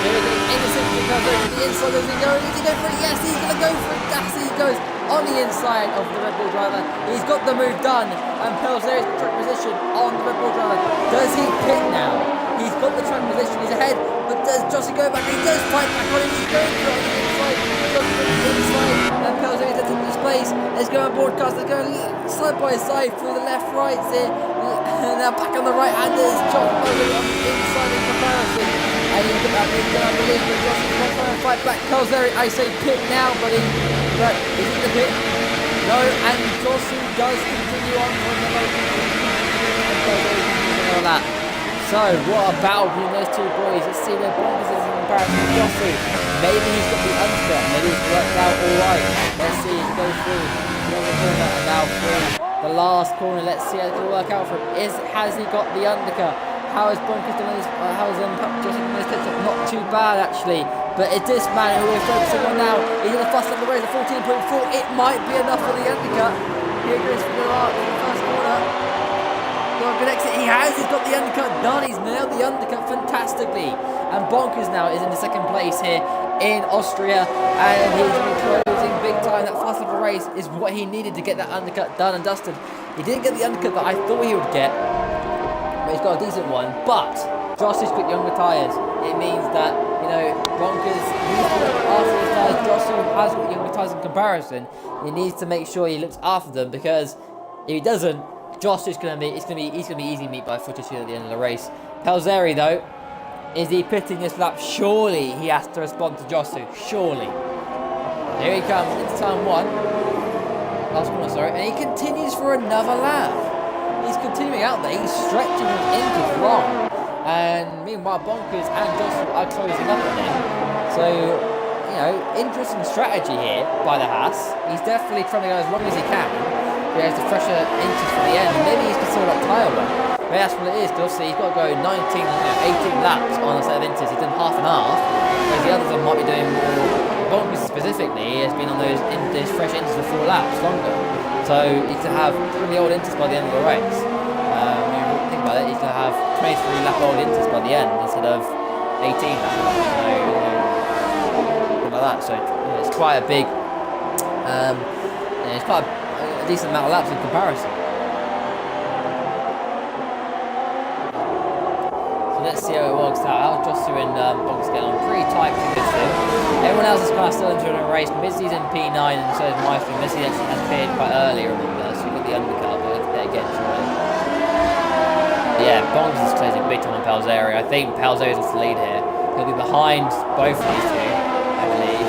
Here it is, innocent to go to the inside. Is he going for it? Yes, he's going to go for it. Yes, he goes on the inside of the Red Bull driver. He's got the move done. And Pelzeri's in track position on the Red Bull driver. Does he pit now? He's got the track position. He's ahead. But does Jossie go back? He does fight back on him. He's going for it on the inside. Inside. And Pelzeri's at this place. Let's go on broadcast. Let's go side by side through the left, right here. And now back on the right hand. There's John Pelzeri on the inside in comparison. And he's got that move done, I believe, but Jossie's going to try and fight back. Pelzeri, I say pit now, buddy. But is it the pit? No, and Jossie does continue on for the lap. So, what about between those two boys? Let's see where Bonkers is in comparison to Jossie. Maybe he's got the undercut. Maybe he's worked out alright. Let's see as he goes through. Another corner and now through the last corner. Let's see how it will work out for him. Has he got the undercut? How has Bonkers done his, Jossie done his pitch up? Not too bad actually, but it's this man who we're focusing on now. He's in the fast lap of the race at 14.4. It might be enough for the undercut. Here goes for the first corner. Got a good exit. He has. He's got the undercut done. He's nailed the undercut fantastically. And Bonkers now is in the second place here in Austria, and he's closing big time. That fast lap of the race is what he needed to get that undercut done and dusted. He didn't get the undercut that I thought he would get. But he's got a decent one, but Jossie's got younger tyres. It means that, you know, Bonkers needs to look after his tyres. Jossie has got younger tyres in comparison. He needs to make sure he looks after them, because if he doesn't, Jossie's gonna be easy meat by Footishu at the end of the race. Pelzeri though, is he pitting this lap? Surely he has to respond to Jossie. Surely. Here he comes into turn 1. Last corner, sorry, and he continues for another lap. He's continuing out there. He's stretching his inches long. And meanwhile, Bonkers and Jossie are closing up on him. So, you know, interesting strategy here by the Haas. He's definitely trying to go as long as he can. He has the fresher inches for the end. Maybe he's considered that tyre one. Maybe that's what it is, because obviously he's got to go 18 laps on a set of inches. He's done half and half. Whereas the others might be doing more. Bonkers specifically has been on those fresh inches for 4 laps longer. So he's going to have pretty old inters by the end of the race. When you think about it, he's going to have 23 lap old inters by the end instead of 18 laps. So, something like that. So it's quite a big, it's quite a decent amount of laps in comparison. So let's see how it works out. How Jossie and Bonkers get on pretty tight to this thing. Everyone else is kind of still entering the race. Missy's in P9 and so is Maestro. Missy actually has appeared quite early, remember, so we've got the undercut, but let's get again shortly. Yeah, Bonkers is closing big time on Pelzeri. I think Pelzeri is the lead here. He'll be behind both of these two, I believe.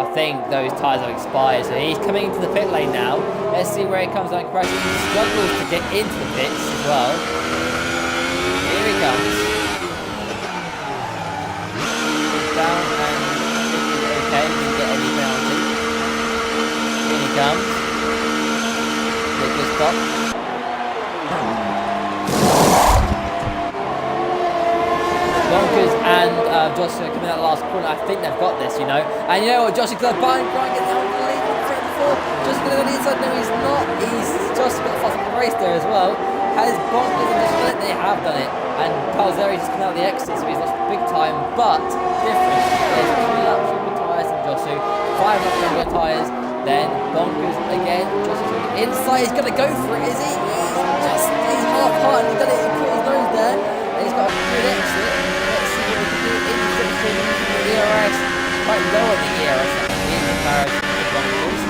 I think those tyres have expired, so he's coming into the pit lane now. Let's see where he comes out and crashes. He struggles to get into the pits as well. Here he comes. Down and okay, didn't get any penalty. Here he comes. Big good stop. Bonkers and Joshua coming out the last corner. I think they've got this, you know. And you know what, Joshua got behind Gran, getting out of the lead on 3 and 4. Joshua going to go to the inside. No, he's not. Joshua got the fast the race there as well. Has Bonkers and just done it? They have done it. And Palzeri just come out of the exit, so he's lost big time. But difference is 3 laps longer tyres than Joshua, 5 laps longer tyres. Then Bonkers again. Joshua's inside. He's going to go for it, is he? He's half-hearted. He's done it. He put his nose there. And he's got a good exit. Let's see what we can do in the ERS. Quite low on the ERS actually in comparison to Bonkers.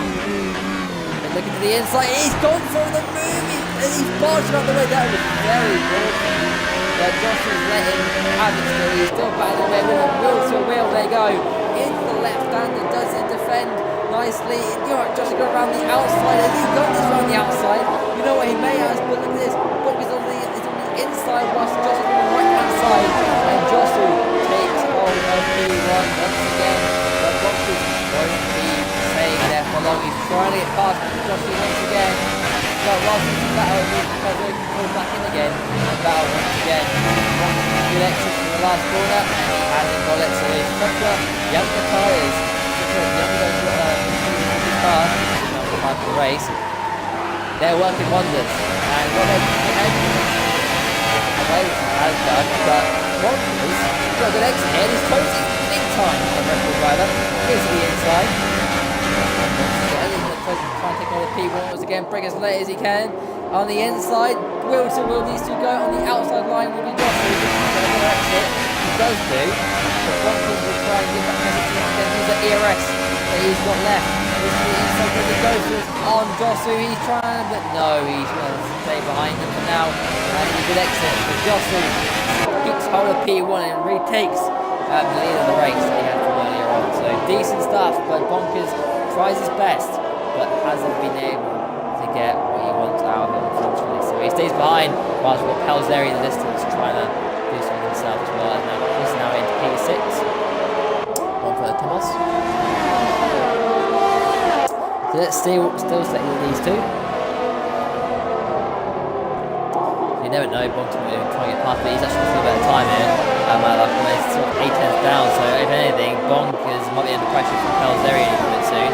And looking to the inside. He's gone for the move. He's barged out the way. That was very naughty. But Joshua's let him have it still. He's still battling away with him. Wheel to wheel. There you go. Into the left-hander. Does it defend nicely? You know, Joshua got around the outside. Has he got this around the outside? You know what, he may have, but look at this. Bonkers on the inside, whilst Joshua's on the right-hand side. And Joshua takes hold of P1 once again. But Bonkers won't be staying there for long. He's trying to get past Joshua once again. But whilst he's in battle, he can pull back in again. And battle once again. Bonkers good exit from the last corner. And he hasn't got it, so he's couple of younger tyres. Car, part of the race, they're working wonders, and what they has done, but Bonkers got a good exit here, he's closing big time on the Red Bull driver, goes to the inside, try and take on the P1 once again, bring as late as he can, on the inside, wheel to wheel these two go, on the outside line will be Joshua, exit, he does do, but Bonkers will try and give that message to him again, use the ERS that he's got left. He goes on Joshua, he's trying, but no, he's going to stay behind him for now. And he could exit, but Joshua keeps hold of P1 and retakes the lead of the race that he had from earlier on. So decent stuff, but Bonkers tries his best, but hasn't been able to get what he wants out of it, unfortunately. So he stays behind, whilst we've got Palzeri in the distance trying to do something himself as well. And now he's now into P6. One for Thomas. So let's still stick with these two. You never know, Bonkers will try and get past, but he's actually got a better time here. He's sort of 8 tenths down, so if anything, Bonkers might be under pressure from Palzeri a bit soon.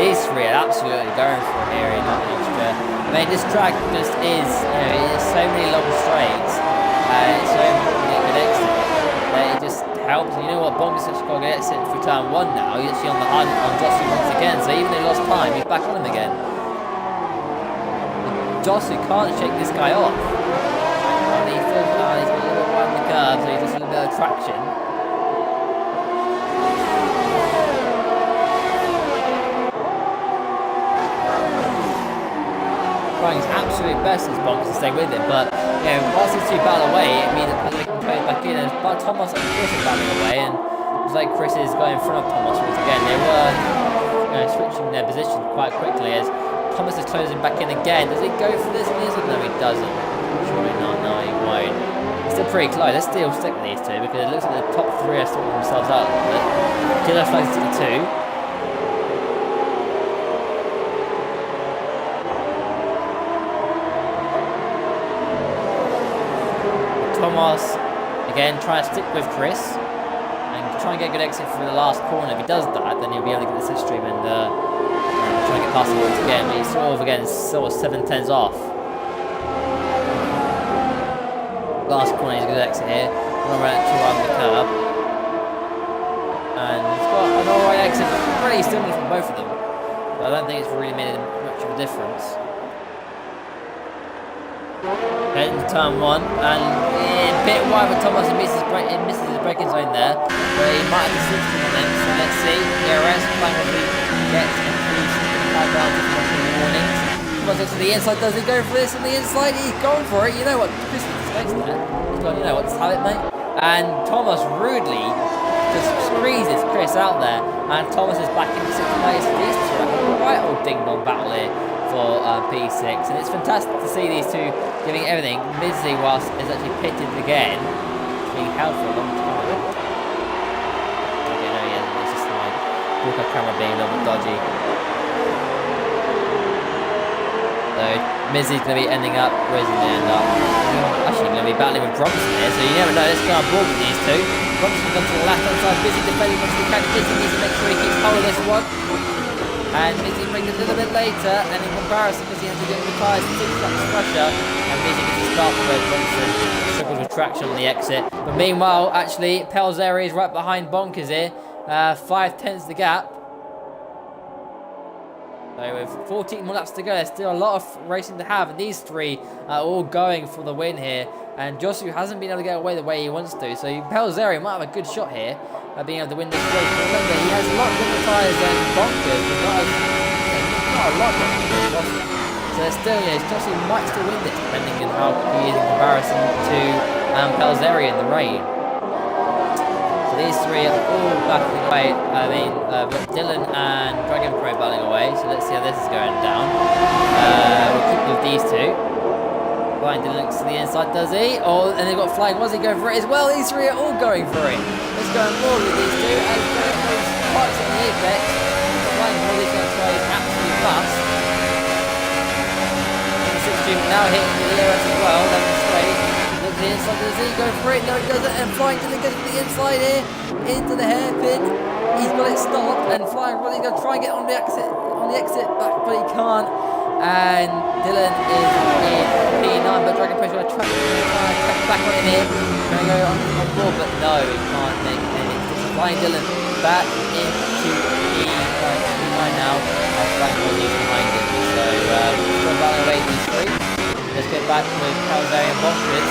These three are absolutely going for it here in Austria. I mean, this track just is, you know, it's so many long straights, and it's so important to get good exit. It just helps. And you know what, Bonkers actually got to get exit through turn 1 now. He's actually on the hunt on Joshua once again, so even though he lost time, he's back on him again. Joshua can't shake this guy off. And he feels like he's got a little bit wide in the curve, so he's just a little bit of traction. Trying his absolute best as Bonkers to stay with him, but you know, whilst these two battle away, it means that they can trade back in, and Thomas and Chris are battling away, and it's like Chris is going in front of Thomas once again. They were, you know, switching their position quite quickly as Thomas is closing back in again. Does he go for this? No, he doesn't. Surely not. No, he won't. It's still pretty close. Let's still stick with these two because it looks like the top 3 are sorting themselves out a little bit. Killer flags to the 2. Thomas, again, trying to stick with Chris and try and get a good exit for the last corner. If he does that, then he'll be able to get the slipstream and try and get past him once again. But he's sort of 7 tenths off. Last corner, he's a good exit here. Run around the curb. And he's got an alright exit, pretty similar from both of them. But I don't think it's really made much of a difference. Heading to turn 1, and a bit wide for Thomas, and misses his braking zone there, but he might have the slipstream on him, so let's see. ERS finally gets increased background warnings. Thomas looks to the inside, does he go for this on the inside? He's going for it, you know what, Chris is space there. He's gone, you know what, just have it, mate. And Thomas rudely just squeezes Chris out there, and Thomas is back into 6th place. These two have a right old ding-dong battle here for P6, and it's fantastic to see these two giving everything. Mizzy, whilst is actually pitted again, being held for a long time. Okay, no, he hasn't. It's just my Walker camera being a little bit dodgy. So Mizzy's going to be ending up. Where's he going to end up? Actually, going to be battling with Bronson here, so you never know. Let's go on board with these two. Bronson's gone to the left hand side, busy defending onto the can. Busy needs to make sure he keeps hold of this one. And Busy brings it a little bit later, and in comparison, Busy has to get the tyres to fix up the pressure, and Busy gets a start where Bronson struggles with traction on the exit. But meanwhile, actually, Pelzeri is right behind Bonkers here, 5/10 the gap. So with 14 more laps to go, there's still a lot of racing to have, and these three are all going for the win here. And Josu hasn't been able to get away the way he wants to, so Pelzeri might have a good shot here at being able to win this race. But remember, he has a lot different tyres than Bonkers, but not a lot different than Josu. So still, Josu might still win this, depending on how he is in comparison to Pelzeri in the rain. These three are all battling away. Dylan and Dragon Pro battling away. So let's see how this is going down. We'll keep with these two. Flying Dylan looks to the inside, does he? Oh, and they've got Flying Wazzy going for it as well. These three are all going for it. Let's go forward with these two. And Dragon Pro's parks on the apex. Flying Wazzy's going to try his absolute bust. The 6 now hitting the ERS as well, down the straight. The inside, does he go for it? No, he doesn't. And Flying Dylan goes to the inside here, into the hairpin. He's got it stopped, and Flying Wazzy's going to try and get on the exit back, but he can't. And Dylan is in P9, but Dragon Pressure going to track back on him here. Going to go on board, but no, he can't make it. Flying Dylan back into P9 now. And Flying Wazzy is behind him. So still battling away these three. Let's get back with Pelzeri and Bonkers.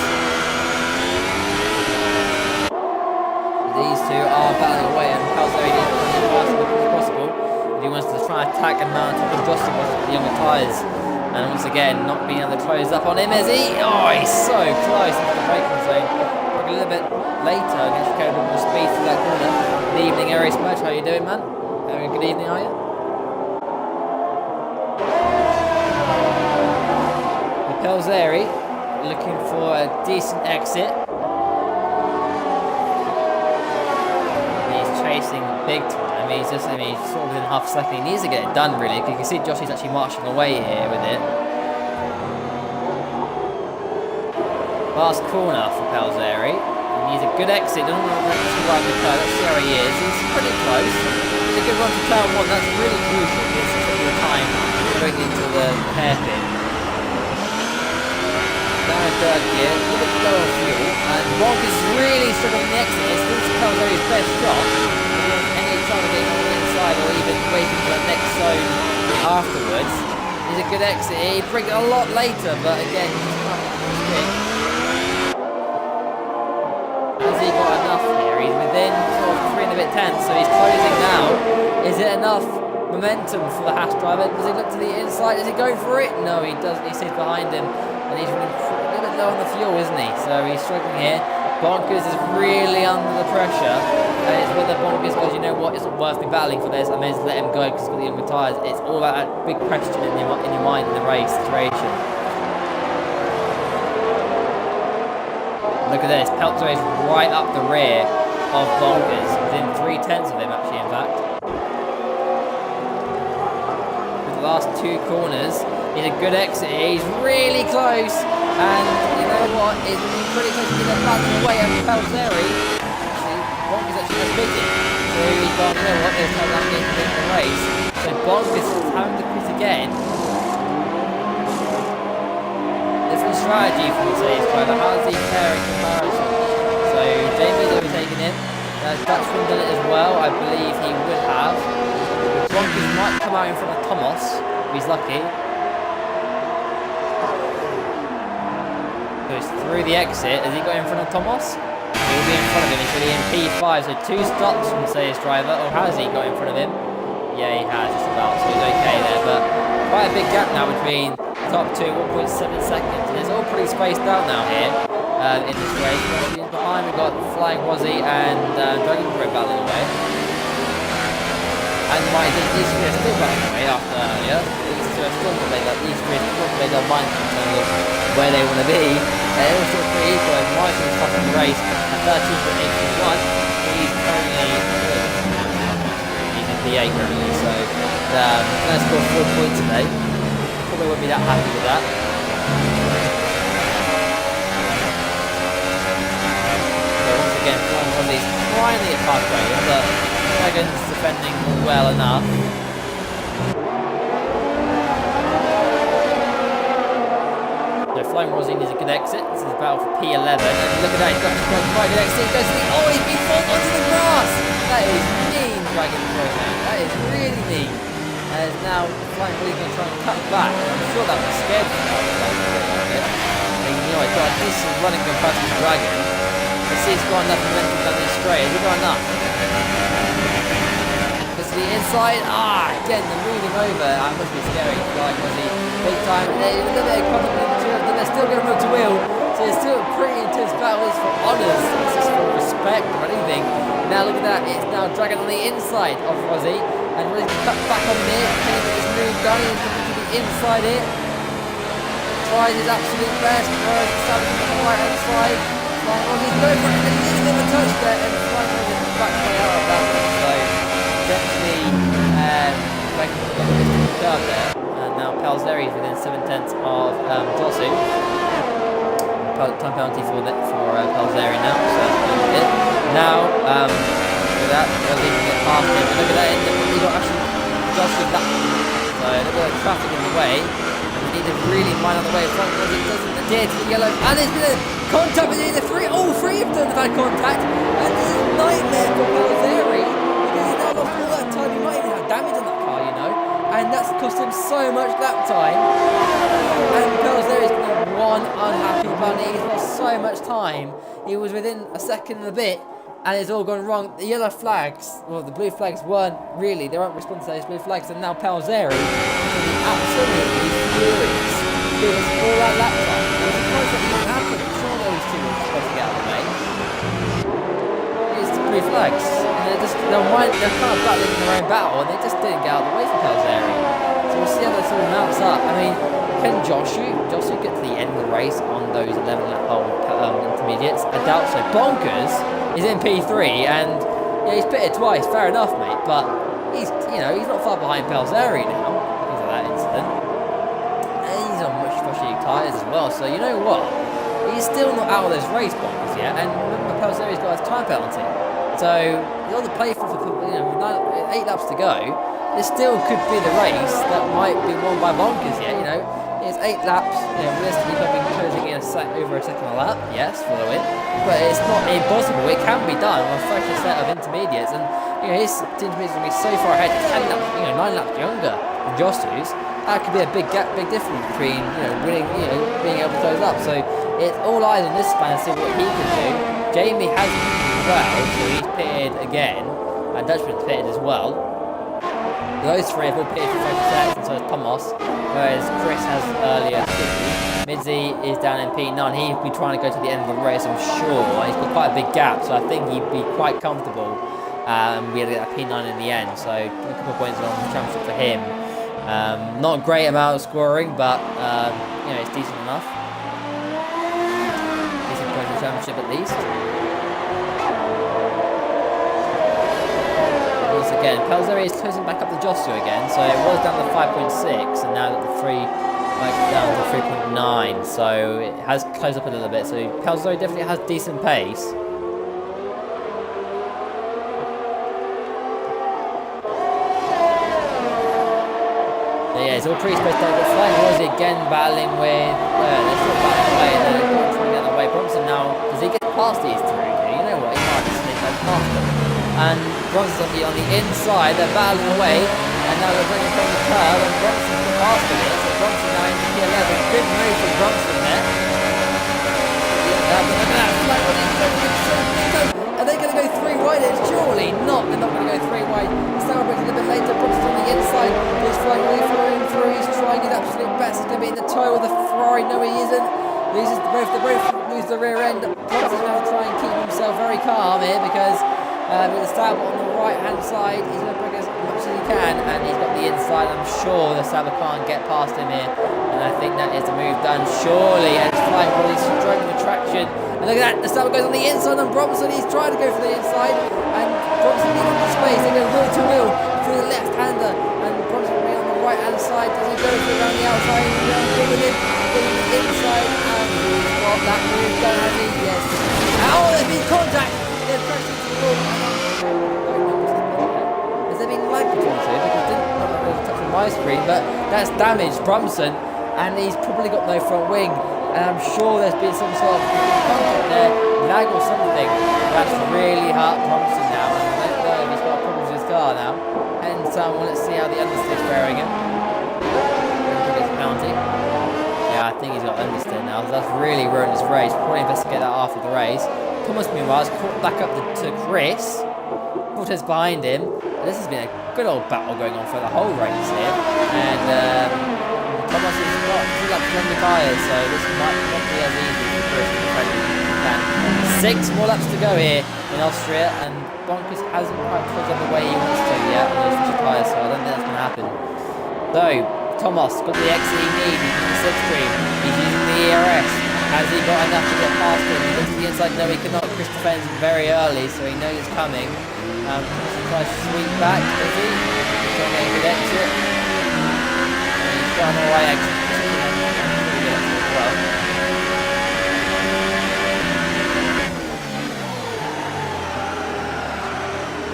These two are battling away, and Pelzeri needs to be as fast as possible if he wants to try and attack and mount up and Justin with the younger tyres. And once again, not being able to close up on him, is he? Oh, he's so close into the braking zone. Probably a little bit later, against carry a bit more speed through that corner. Good evening, Aries Merch. How are you doing, man? Having a good evening, are you? Pelzeri looking for a decent exit. He's chasing big time. He's sort of within half a second. He needs to get it done, really. You can see Josh is actually marching away here with it. Last corner for Pelzeri. He needs a good exit. Doesn't want to the right of the car. Let's see how he is. He's pretty close. It's a good run for turn one. That's really crucial. It's the time going into the hairpin. Down in third gear, a little bit low on fuel, and Bonkers is really struggling in the exit. This is Pelzeri's best shot. Any time of getting on the inside or even waiting for the next zone afterwards. He's a good exit. He brings it a lot later, but again, he just can't make it stick. Has he got enough here? He's within sort of 3 and a bit tenths, so he's closing now. Is it enough momentum for the Haas driver? Does he look to the inside? Is he going for it? No, he doesn't. He sits behind him. And he's running a little bit low on the fuel, isn't he? So he's struggling here. Bonkers is really under the pressure. And it's whether Bonkers goes, you know what, it's not worth me battling for this. I may as well let him go because he's got the younger tyres. It's all about that big question in your mind in the race situation. Look at this. Pelzeri is right up the rear of Bonkers. Within 3/10 of him, actually, in fact. With the last 2 corners. He's a good exit. He's really close, and you know what? He's pretty close to getting back away after Pelzeri. Actually, Bonkers actually has beat him. So he's gone, you know what? There's no that game to win the race. So Bonkers is having to quit again. Different strategy from Mercedes driver. How does he fare in comparison? So Jamie's overtaken him. Dutchman done it as well. I believe he would have. Bonkers might come out in front of Thomas if he's lucky. Goes through the exit. Has he got in front of Thomas? He'll be in front of him. He's really in P5. So 2 stops from Mercedes driver. Or has he got in front of him? Yeah, he has just about. So he's okay there. But quite a big gap now between top 2, 1.7 seconds. And it's all pretty spaced out now here in this race. Behind we've got Flying Wazzy and Dragon Pro battling away. And these 3 are still battling away after earlier. These 2 are still not made their minds in terms of where they want to be. They're all still pretty equal. And Martin is top of the race at 13.81. He's currently he's in P8 currently, so let's score 4 points today. Probably won't be that happy with that. So once again, Flying Wazzy's finally get past Dragon, but Dragon's defending well enough. So Flying Rossi needs a good exit. This is a battle for P11. And look at that, he's got quite a good exit. He goes to the, oh, he's been fallen onto the grass. That is mean, Dragon Throwman. That is really mean. And now Flying Rossi going to try and cut back. I'm sure that was scared for him. You know, he's got a decent running capacity to Dragon. Let's see, he's got enough momentum down this straight. Has he got enough? Goes to the inside. Again, they're moving over. That must be scary. Flying Rossi, big time. There's a little bit of contact between the two of them. They're still going to move to wheel. So it's still a pretty intense battle. It's for honours. It's just for respect or anything. Now look at that. It's now Dragon on the inside of Rossi. And Rossi's cut back on him here. Can he get this move done? He's coming to the inside here. Tries his absolute best. Tries to stand on the right hand side. Flying Rossi's going for it. And he's going to touch there. And Flying Rossi's back way out of that one. So definitely making a bit curve there. And now Palzeri's within 7/10 of Josu. Time penalty for Palzeri now. So that's good. Now, look at that. They're leaving it past him. And look at that. He got actually Josu that. So look at the traffic in the way. We need to really mind on the way. Flying Rossi doesn't adhere to the yellow. And there's been a contact between the three. All three of them have had contact. And this is a nightmare for Palzeri. Because he's now lost all that time. He might even have damage on that car, you know. And that's cost him so much lap time. And Palzeri's been one unhappy bunny. He's lost so much time. He was within a second and a bit. And it's all gone wrong. The yellow flags, well, the blue flags weren't really, they weren't responding to those blue flags. And now Palzeri is absolutely furious. Because all that lap time, there was a point that didn't happen. I'm sure those two were supposed to get out of the way. It's the blue flags. And they're kind of battling in their own battle, and they just didn't get out of the way for Palzeri. So we'll see how this all mounts up. I mean, can Josu get to the end of the race on those 11-lap intermediates? I doubt so. Bonkers is in P3, and yeah, he's pitted twice. Fair enough, mate. But he's not far behind Palzeri now because of that incident. And he's on much fresher tyres as well. So you know what? He's still not out of this race, Bonkers yet. And remember, Palzeri's got his time penalty. So all the play for 8 laps to go. This still could be the race that might be won by Bonkers yet. You know, it's 8 laps. Realistically, probably closing in over a second a lap. Yes, for the win. But it's not impossible. It can be done on a fresher set of intermediates, and his intermediates will be so far ahead, 10 laps, 9 laps younger than Josu's. That could be a big gap, big difference between winning, being able to close up. So it's all eyes on this man and see what he can do. Jamie has well, so he's pitted again, and Dutchman's pitted as well. Those three have all pitted for fresher sets, and so is Thomas, whereas Chris has earlier too. Midzi is down in P9. He'd be trying to go to the end of the race, I'm sure. He's got quite a big gap, so I think he'd be quite comfortable. We had to get that P9 in the end, so a couple of points on the championship for him. Not a great amount of scoring, but it's decent enough. Decent point in the championship at least. Once again, Palzeri is closing back up the Josu again, so it was down to 5.6, and now at the 3. Down to 3.9, so it has closed up a little bit. So Palzeri definitely has decent pace. So yeah, it's all pretty spaced out. But Flying Rossi again battling with. They're still battling away, and they're trying to get away. Bronson now, does he get past these three? You know what? He might just sneak past them. And Bronson's on the inside. They're battling away, and now they're bringing from the curve, and Bronson's got past them. Bronson now into P11. Good move from Bronson there. Are they going to go 3 wide? Surely not. They're not going to go 3 wide. Stammer brings it a bit later. Bronson's on the inside. He's flying away through. He's trying his absolute best. He's going to be in the toe of the Ferrari. No, he isn't. Loses both. They both lose the rear end. Bronson's going to try and keep himself very calm here because with the stab on the right hand side, he's going to bring as much as he can, and he's got the inside. I'm sure the Stabber can't get past him here, and I think that is the move done surely. And it's Flying Rossi struggling with traction, and look at that, the Stabber goes on the inside on Bronson. He's trying to go for the inside, and Bronson needs the space. They go wheel to wheel through the left hander, and Bronson will be on the right hand side. Does he go for it around the outside? With him the inside, and he's got that move done, has he? Yes. Oh, there's been contact. They're pressing to the Has there been lag between the two? Because I didn't touch on my screen, but that's damaged Brumson, and he's probably got no front wing. And I'm sure there's been some sort of contact there, lag or something. That's really hurt Brumson now. And I don't know if he's got problems with his car now. And let's see how the understeer's faring him. Penalty. Yeah, I think he's got understeer now. So that's really ruined his race. We'll probably investigate that after the race. Thomas, meanwhile, has caught back up to Chris. Porter's behind him. And this has been a good old battle going on for the whole race here. And Thomas has got 2 laps on the tyres, so this might not be as easy for Chris to defend as he can. 6 more laps to go here in Austria, and Bonkers hasn't quite put on the way he wants to yet on those future tyres, so I don't think that's going to happen. Though, Thomas got the exit he needs, he's in the slipstream, he's using the ERS. Has he got enough to get past him? He looks to the inside, no he cannot. Chris defends him very early, so he knows it's coming. He tries to sweep back, does he? He's trying to get a good exit. He's got an alright exit. As well.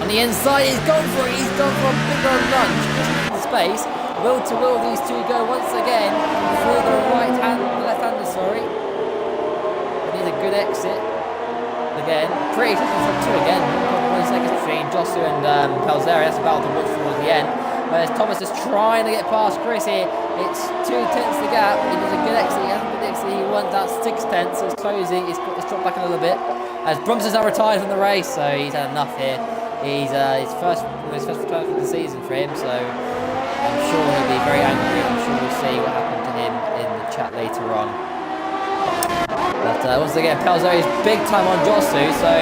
On the inside, he's gone for it. He's gone for a big old lunge. Just in space. Will to will, these two go once again through the left-hander, sorry. Needs a good exit. Again, pretty close to 2 again. 1 second between Josu and Pelzeri. That's about to watch towards the end. Whereas Thomas is trying to get past Chris here. It's 2 tenths the gap. He does a good exit. He hasn't got the exit he wants. That's 6 tenths. So it's closing. It's dropped back a little bit. As Brumson's now retired from the race, so he's had enough here. He's his first return for the season for him, so I'm sure he'll be very angry. I'm sure we'll see what happened to him in the chat later on. But once again, Pelzeri's big time on Josu, so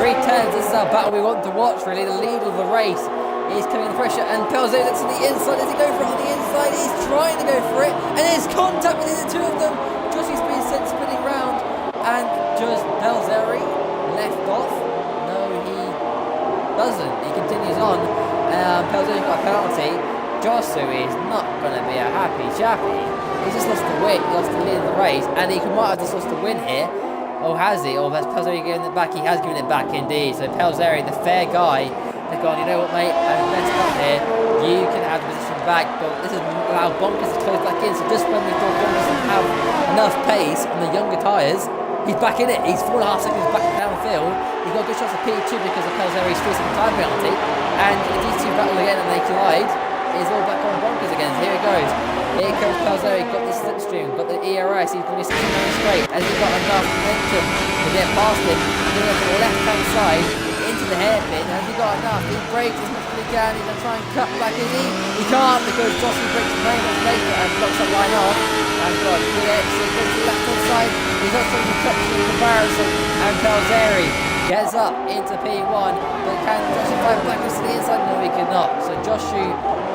3 tenths. This is our battle we want to watch, really. The lead of the race is coming under pressure, and Pelzeri looks to the inside. Does he go for it on the inside? He's trying to go for it, and there's contact between the 2 of them. Josu's been sent spinning round, and just Pelzeri left off. No, he doesn't. He continues on. Pelzeri's got a penalty. Josu is not going to be a happy chappy. He's just lost the win. He lost the lead in the race, and he might have just lost the win here. Or has he? Or has Pelzeri given it back? He has given it back indeed. So Pelzeri, the fair guy, has gone, you know what, mate, I've messed up here. You can have the position back, but this is allowed Bonkers to close back in. So just when we thought Bonkers would have enough pace on the younger tyres, he's back in it. He's 4.5 seconds back downfield. He's got good shots of P2 because of Pelzeri's facing the time penalty. And if these 2 battle again and they collide, it's all back on Bonkers again. So here it goes. Here comes Pelzeri, got the slipstream, got the ERS. He's going to be 69 straight. Has he got enough momentum to get past him? He's going to go to the left-hand side into the hairpin. Has he got enough? He brakes as much as he can. He's going to try and cut back, is he? He can't because Josu brakes very much later and blocks that line off. And got a good exit, goes to the left-hand side. He's also going to cut to the comparison. And Pelzeri gets up into P1, but can Josu fight back to the inside? No, he cannot. So Josu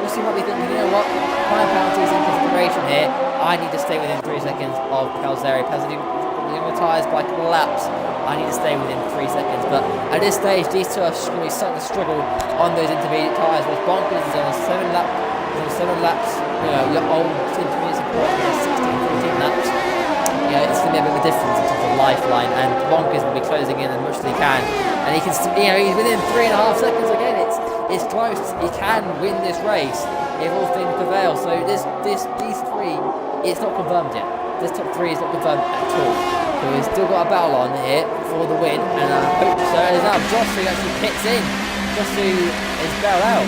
might be thinking, you know what, time penalty is in consideration here. I need to stay within 3 seconds of Pelzeri. Pelzeri got the younger tyres by a couple of laps. I need to stay within 3 seconds. But at this stage, these 2 are going to be starting to struggle on those intermediate tyres. With Bonkers is on 7 laps. You know, your old intermediate support is 16, 14 laps. You know, it's going to be a bit of a difference in terms of lifeline, and Bonkers will be closing in as much as he can, and he can, you know, he's within 3.5 seconds again. It's close. He can win this race if all things prevail. So these 3, it's not confirmed yet. This top 3 is not confirmed at all. So he's still got a battle on here for the win, and I hope so. There's now Josu actually picks in. Josu is bailed out.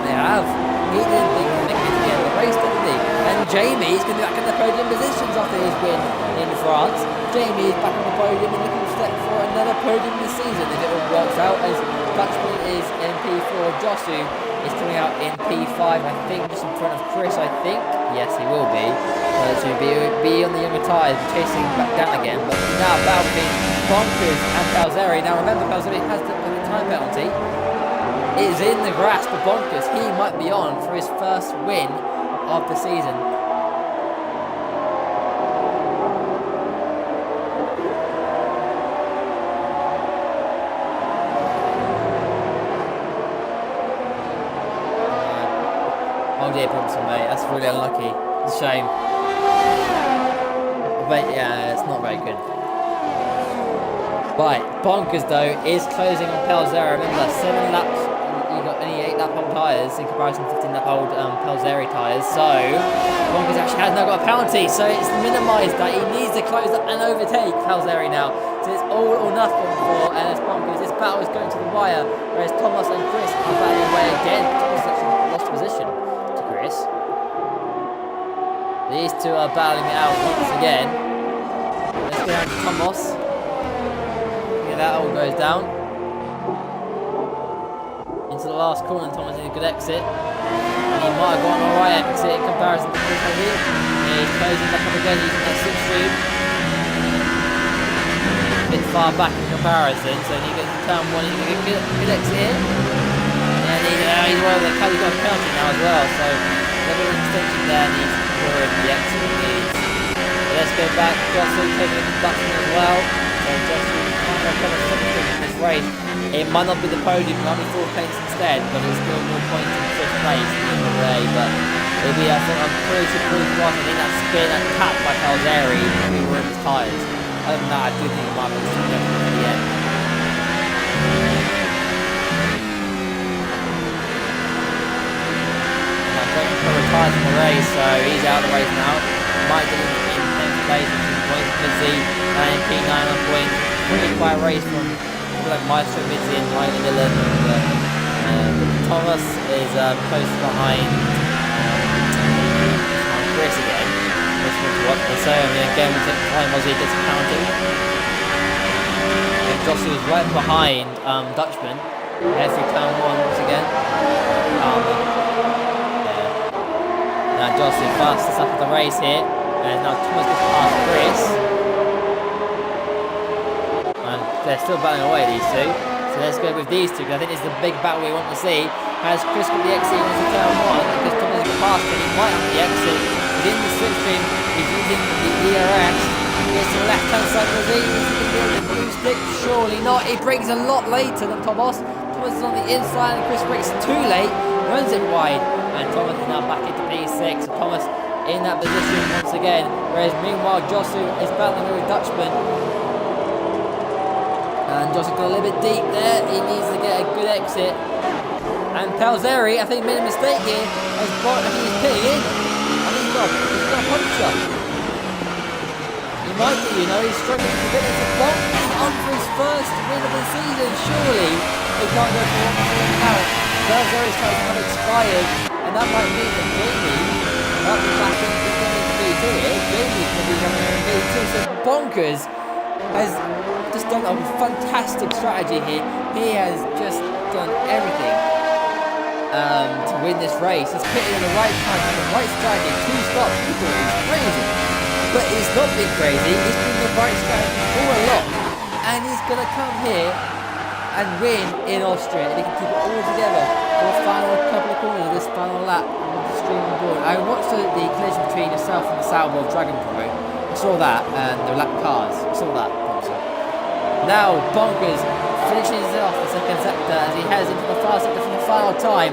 They have. He didn't think they could get the race, didn't he? And Jamie's going to be back in the podium positions after his win in France. Jamie is back on the podium and looking for another podium this season if it all works out, as Dutchman is in P4. Josu is coming out in P5, I think, just in front of Chris, I think. Yes, he will be. So he'll be on the younger tyres, chasing back down again. But now battle between Bonkers and Pelzeri. Now remember, Pelzeri has the time penalty. It is in the grasp of Bonkers. He might be on for his first win of the season. Oh dear, Brumson, mate. That's really unlucky. It's a shame. But yeah, it's not very good. Right, Bonkers though is closing on Pelzeri. Remember, 7 laps, you got only 8 lap old tyres in comparison to 15 lap old Pelzeri tyres. So, Bonkers actually has now got a penalty, so it's minimised that he needs to close up and overtake Pelzeri now. So it's all or nothing for LS Bonkers. This battle is going to the wire, whereas Thomas and Chris are battling away again. Thomas actually lost position to Chris. These two are battling it out once again. Let's go down to Thomas. That all goes down into the last corner, and Thomas is a good exit, and he might have got an alright exit in comparison to Chris here. He's closing back up again using that slipstream, a bit far back in comparison, so he gets to turn 1, he's going to get a good exit here, and he's one of the he's got a penalty now as well, so a little bit of extension there, and he's scoring the exit he needs. So let's go back, Jocelyn taking a conduction as well, so Jocelyn in this race. It might not be the podium, it might be 4 points instead, but it's still more points in 5th place at the end of the day. But it'll be, I think, I'm pretty cross. I think that spin and tap by Pelzeri will be ruined his tyres. Other than that, I do think it might be definitely at the end. I'm going to retire from the race, so he's out of the race now. Might get in 10th place, points busy, and P9 on points. Pretty quiet race from like Maestro, Mitzi and IndyILR. Thomas is close behind Chris again. So again we'll take the time as he gets a penalty. And Jossie was right behind Dutchman. Heads through turn 1 once again. Now Jossie fastest up of the race here. And now Thomas gets past Chris. They're still battling away, these two. So let's go with these two, because I think this is the big battle we want to see. Has Chris got the exit into turn 1? Because Thomas has passed him, he might have the exit. He's in the slipstream, he's using the ERS. He gets to the left hand side of the Z. Is he going to be on the blue stick? Surely not. He breaks a lot later than Thomas. Thomas is on the inside and Chris breaks too late. Runs it wide. And Thomas is now back into P6. So Thomas in that position once again. Whereas meanwhile Josu is battling with Dutchman. And Josh got a little bit deep there. He needs to get a good exit. And Pelzeri, I think, made a mistake here. I think he's pitting in. I think he's got a puncture. He might do, he's struggling to get into the on for his first win of the season. Surely he can't go for 1 out. Pelzeri's time have expired. And that might mean that Jamie might be back in B2 here. Jamie's going to be coming in B2. So Bonkers has just done a fantastic strategy here. He has just done everything to win this race. He's pitted in the right time, the right strategy, 2 stops. He's crazy. But he's not been crazy. He's been the right strategy all along. And he's going to come here and win in Austria. And he can keep it all together for the final couple of corners of this final lap with the streaming board. I watched the collision between yourself and the Sauber Dragon Pro. I saw that, and the lap cars. I saw that. Now Bonkers finishes off the second sector as he heads into the far sector for the final time.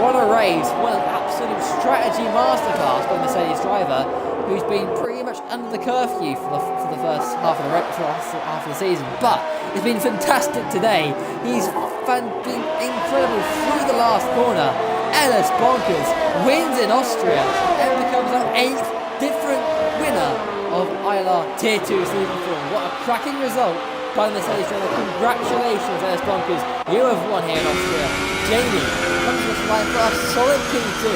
What a race, what an absolute strategy masterclass by the Mercedes driver, who's been pretty much under the curfew for the first half of the season. But it's been fantastic today. He's been incredible through the last corner. LS Bonkers wins in Austria and becomes our 8th different winner of ILR Tier 2 Season 4. What a cracking result by the Mercedes driver. Congratulations, LS Bonkers. You have won here in Austria. Jamie comes to the line for a solid P2.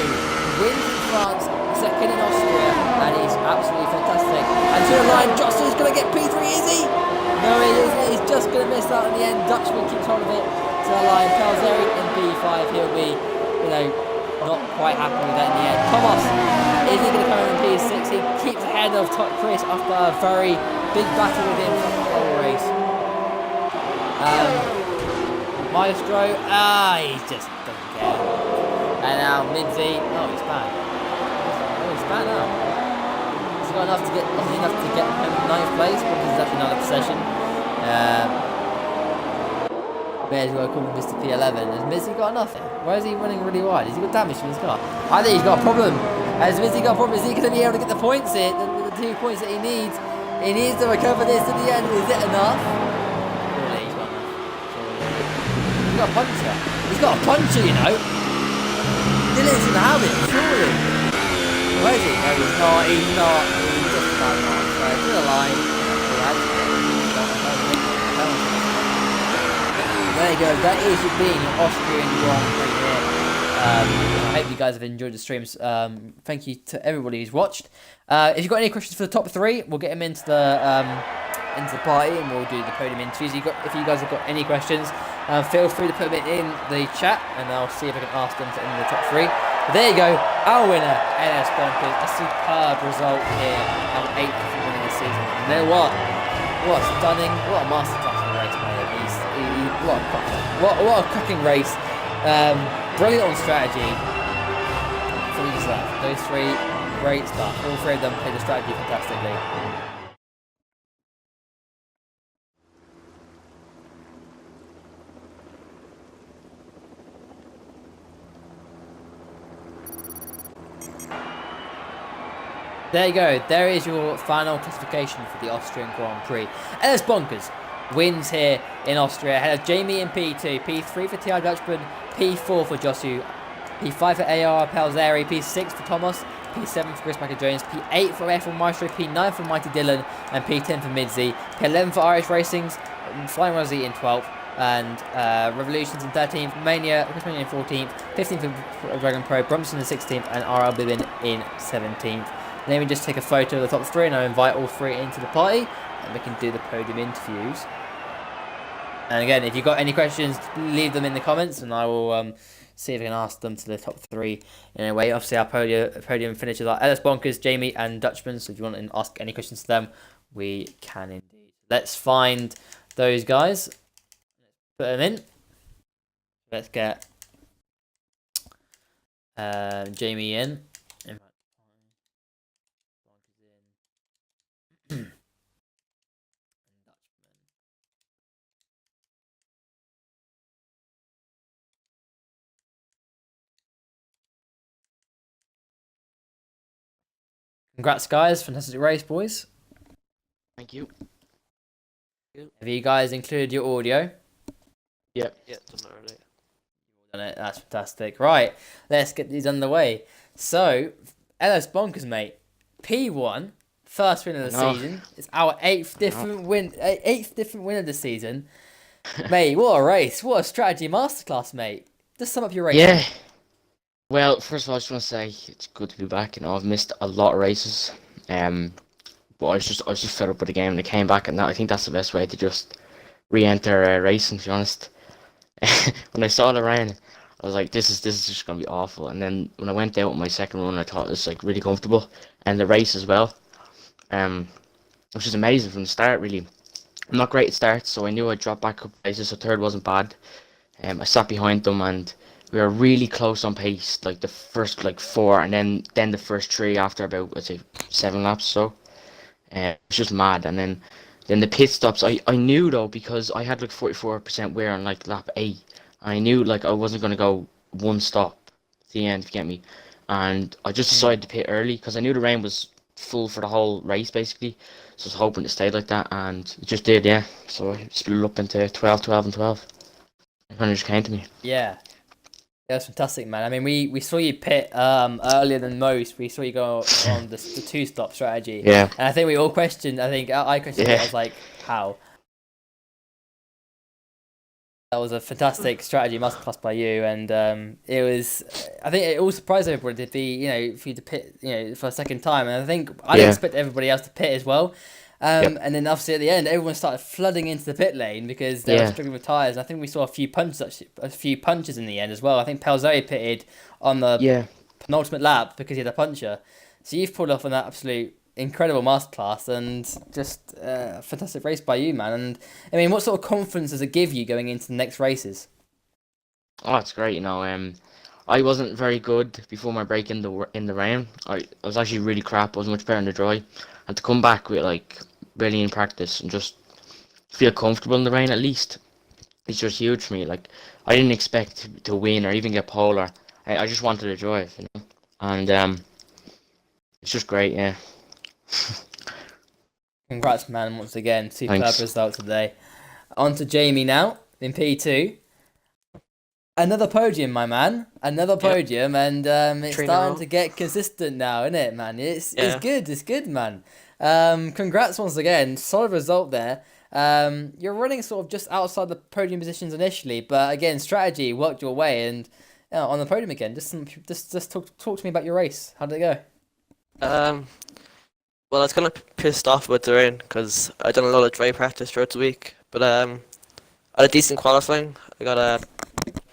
Wins in France, second in Austria, and he's absolutely fantastic. And to the line, Jocelyn's going to get P3, is he? No, he isn't. He's just going to miss out in the end. Dutchman keeps hold of it. To the line, Pelzeri in B5. He'll be, not quite happy with that in the end. Thomas, is he going to come in P6? He keeps ahead of Chris after a very big battle with him from the whole race. Maestro, he just doesn't care. And now Midzi, he's bad. He's bad now. He's got enough to get him 9th place, but this is actually another possession. May as well call him Mr. P11. Has Midzi got enough? Why is he running really wide? Has he got damage to his car? I think he's got a problem. Has Midzi got a problem? Is he going to be able to get the points here? The 2 points that he needs. He needs to recover this at the end. Is it enough? He's got a puncher. He's got a puncher, you know. Dylan's gonna have it, surely. Where is he? No, he's not. He's not. He's just about not. So to the line. There you go. That is being an Austrian Grand Prix here. I hope you guys have enjoyed the streams. Thank you to everybody who's watched. If you've got any questions for the top 3, we'll get them into the party and we'll do the podium interviews. If you guys have got any questions, feel free to put them in the chat and I'll see if I can ask them to enter the top 3. But there you go, our winner, LS Bonkers. A superb result here, our 8th win of the season. And then what a stunning, what a masterclass of a race by him. What a cracking race. Brilliant on strategy. Those 3, great stuff. All 3 of them played the strategy fantastically. There you go. There is your final classification for the Austrian Grand Prix. LS Bonkers wins here in Austria ahead of Jamie in P2, P3 for T.I. Dutchman, P4 for Josu, P5 for AR Palzeri, P6 for Thomas, P7 for Chris Macker-Jones, P8 for F1 Maestro, P9 for Mighty Dylan, and P10 for Midzi, P11 for Irish Racings, Flying Rosie in 12th, and Revolutions in 13th, Mania, Chris Mania in 14th, 15th for Dragon Pro, Brumson in 16th, and RL Bibbin in 17th. Let me just take a photo of the top 3 and I'll invite all 3 into the party and we can do the podium interviews. And again, if you've got any questions, leave them in the comments and I will see if I can ask them to the top 3 in a way. Obviously, our podium finishers are LS Bonkers, Jamie, and Dutchman. So if you want to ask any questions to them, we can indeed. Let's find those guys. Put them in. Let's get Jamie in. Congrats, guys. Fantastic race, boys. Thank you. Have you guys included your audio? Yep. Yeah, done that already. Done it. That's fantastic. Right, let's get these underway. So, LS Bonkers, mate. P1, first win of the season. It's our 8th different win of the season. Mate, what a race. What a strategy masterclass, mate. Just sum up your race. Yeah. Well, first of all, I just want to say it's good to be back. You know, I've missed a lot of races. But I was just fed up with the game and I came back, and I think that's the best way to just re-enter racing, to be honest. When I saw the rain, I was like, this is just gonna be awful. And then when I went out with my second run, I thought it was like really comfortable, and the race as well, which was amazing from the start. Really, I'm not great at starts, so I knew I'd drop back a couple places. So third wasn't bad. I sat behind them and we were really close on pace, like the first 4, and then the first 3 after about, I'd say, 7 laps or so. It was just mad. And then the pit stops, I knew though, because I had like 44% wear on like lap 8. I knew like I wasn't going to go one stop at the end, if you get me. And I just decided to pit early because I knew the rain was full for the whole race basically. So I was hoping to stay like that, and it just did, yeah. So I split up into 12, 12 and 12. It kind of just came to me. Yeah. That's fantastic, man. I mean, we saw you pit earlier than most. We saw you go on the 2-stop strategy. Yeah. And I think we all questioned. I think I questioned it. I was like, how? That was a fantastic strategy masterclass by you, and it was. I think it all surprised everybody to be, for you to pit, for a second time. And I think I didn't expect everybody else to pit as well. And then obviously at the end, everyone started flooding into the pit lane because they were struggling with tyres. I think we saw a few punches in the end as well. I think Palzeri pitted on the penultimate lap because he had a puncher. So you've pulled off on that absolute incredible masterclass, and just a fantastic race by you, man. And I mean, what sort of confidence does it give you going into the next races? Oh, it's great. I wasn't very good before my break in the rain. I was actually really crap. I was much better in the dry. And to come back with like brilliant practice and just feel comfortable in the rain at least, it's just huge for me. Like, I didn't expect to win or even get pole. I just wanted to drive, and it's just great, yeah. Congrats, man, once again. Superb Thanks. result today. On to Jamie now in P2. Another podium, my man. Another Yep. podium, and it's 3 in a starting row. to get consistent now, isn't it, man? It's Yeah. good. It's good, man. Congrats once again. Solid result there. You're running sort of just outside the podium positions initially, but again, strategy worked your way, and on the podium again. Just talk to me about your race. How did it go? Um, well, I was kind of pissed off about the rain because I done a lot of dry practice throughout the week. But I had a decent qualifying. I got a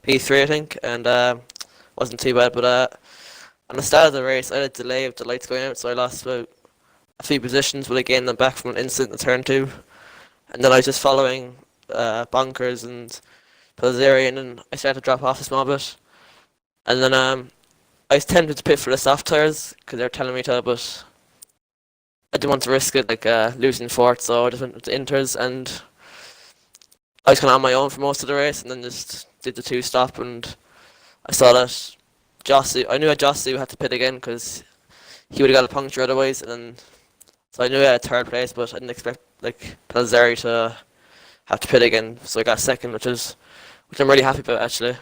P3, I think, and wasn't too bad. But on the start of the race, I had a delay of the lights going out, so I lost about a few positions. But I gained them back from an incident in turn two, and then I was just following bunkers and Pelzeri, and then I started to drop off a small bit. And then I was tempted to pit for the soft tires because they were telling me to, but I didn't want to risk it, like losing fourth, so I just went with the inters, and I was kind of on my own for most of the race, and then just did the two stop, and I saw that I knew that Jossie had to pit again because he would have got a puncture otherwise, and then so I knew I had third place, but I didn't expect like Pelzeri to have to pit again, so I got second, which I'm really happy about actually.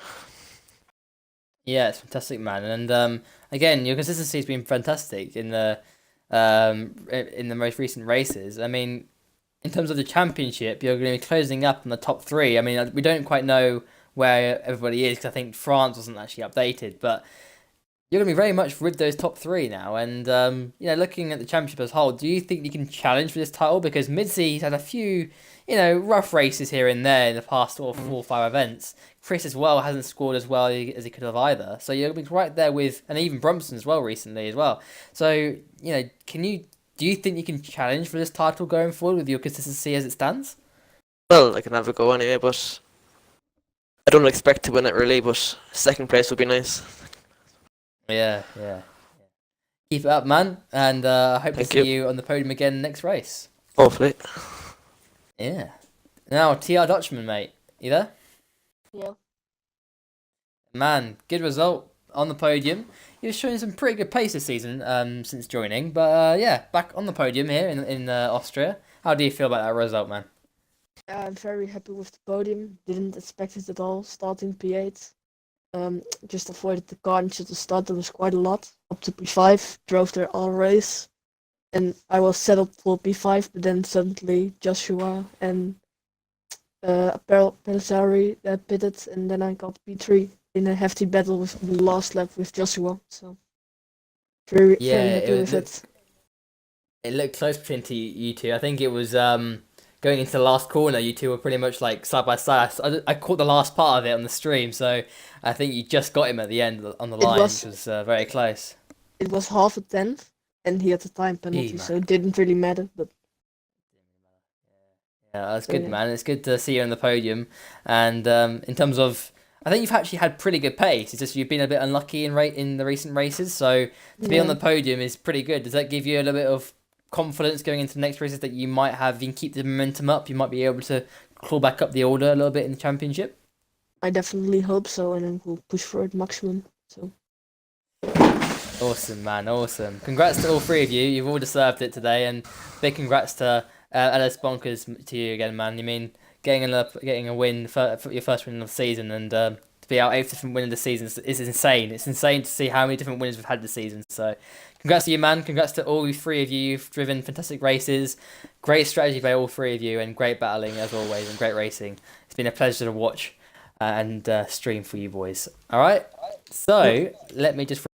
Yeah, it's fantastic, man. And again, your consistency has been fantastic in the most recent races. I mean, in terms of the championship, you're going to be closing up on the top three. I mean, we don't quite know where everybody is because I think France wasn't actually updated, but you're going to be very much with those top three now. And looking at the championship as a whole, do you think you can challenge for this title? Because Midsea's had a few, rough races here and there in the past four or five events. Chris as well hasn't scored as well as he could have either. So you're going to be right there with, and even Brumson as well recently as well. So do you think you can challenge for this title going forward with your consistency as it stands? Well, I can have a go anyway, but I don't expect to win it really, but second place would be nice. Yeah. Keep it up, man, and I hope to Thank see you. you on the podium again next race. Hopefully. Yeah. Now, TR Dutchman, mate. You there? Yeah. Man, good result on the podium. You're showing some pretty good pace this season since joining, but yeah, back on the podium here in Austria. How do you feel about that result, man? I'm very happy with the podium. Didn't expect it at all, starting P8. Just avoided the carnage at the start. There was quite a lot. Up to P5, drove there all race. And I was set up for P5, but then suddenly Joshua and Pelzari pitted, and then I got P3 in a hefty battle with the last lap with Joshua. So very happy with it. It looked close between you two. I think it was going into the last corner. You two were pretty much like side by side. I caught the last part of it on the stream, so I think you just got him at the end on the line, which was very close. It was half a tenth, and he had a time penalty, so it didn't really matter. But yeah, that's good, man. It's good to see you on the podium. And in terms of, I think you've actually had pretty good pace. It's just you've been a bit unlucky in the recent races. So to be on the podium is pretty good. Does that give you a little bit of confidence going into the next races that you might have? If you can keep the momentum up, you might be able to claw back up the order a little bit in the championship. I definitely hope so, and then we'll push for it maximum. So. Awesome, man. Awesome. Congrats to all three of you. You've all deserved it today, and big congrats to Ellis Bonkers to you again, man. You mean getting a win for your first win of the season, and to be out 8 different winners of the season is insane. It's insane to see how many different winners we've had this season. So, congrats to you, man. Congrats to all three of you. You've driven fantastic races. Great strategy by all three of you, and great battling as always, and great racing. It's been a pleasure to watch and stream for you boys. All right. So let me just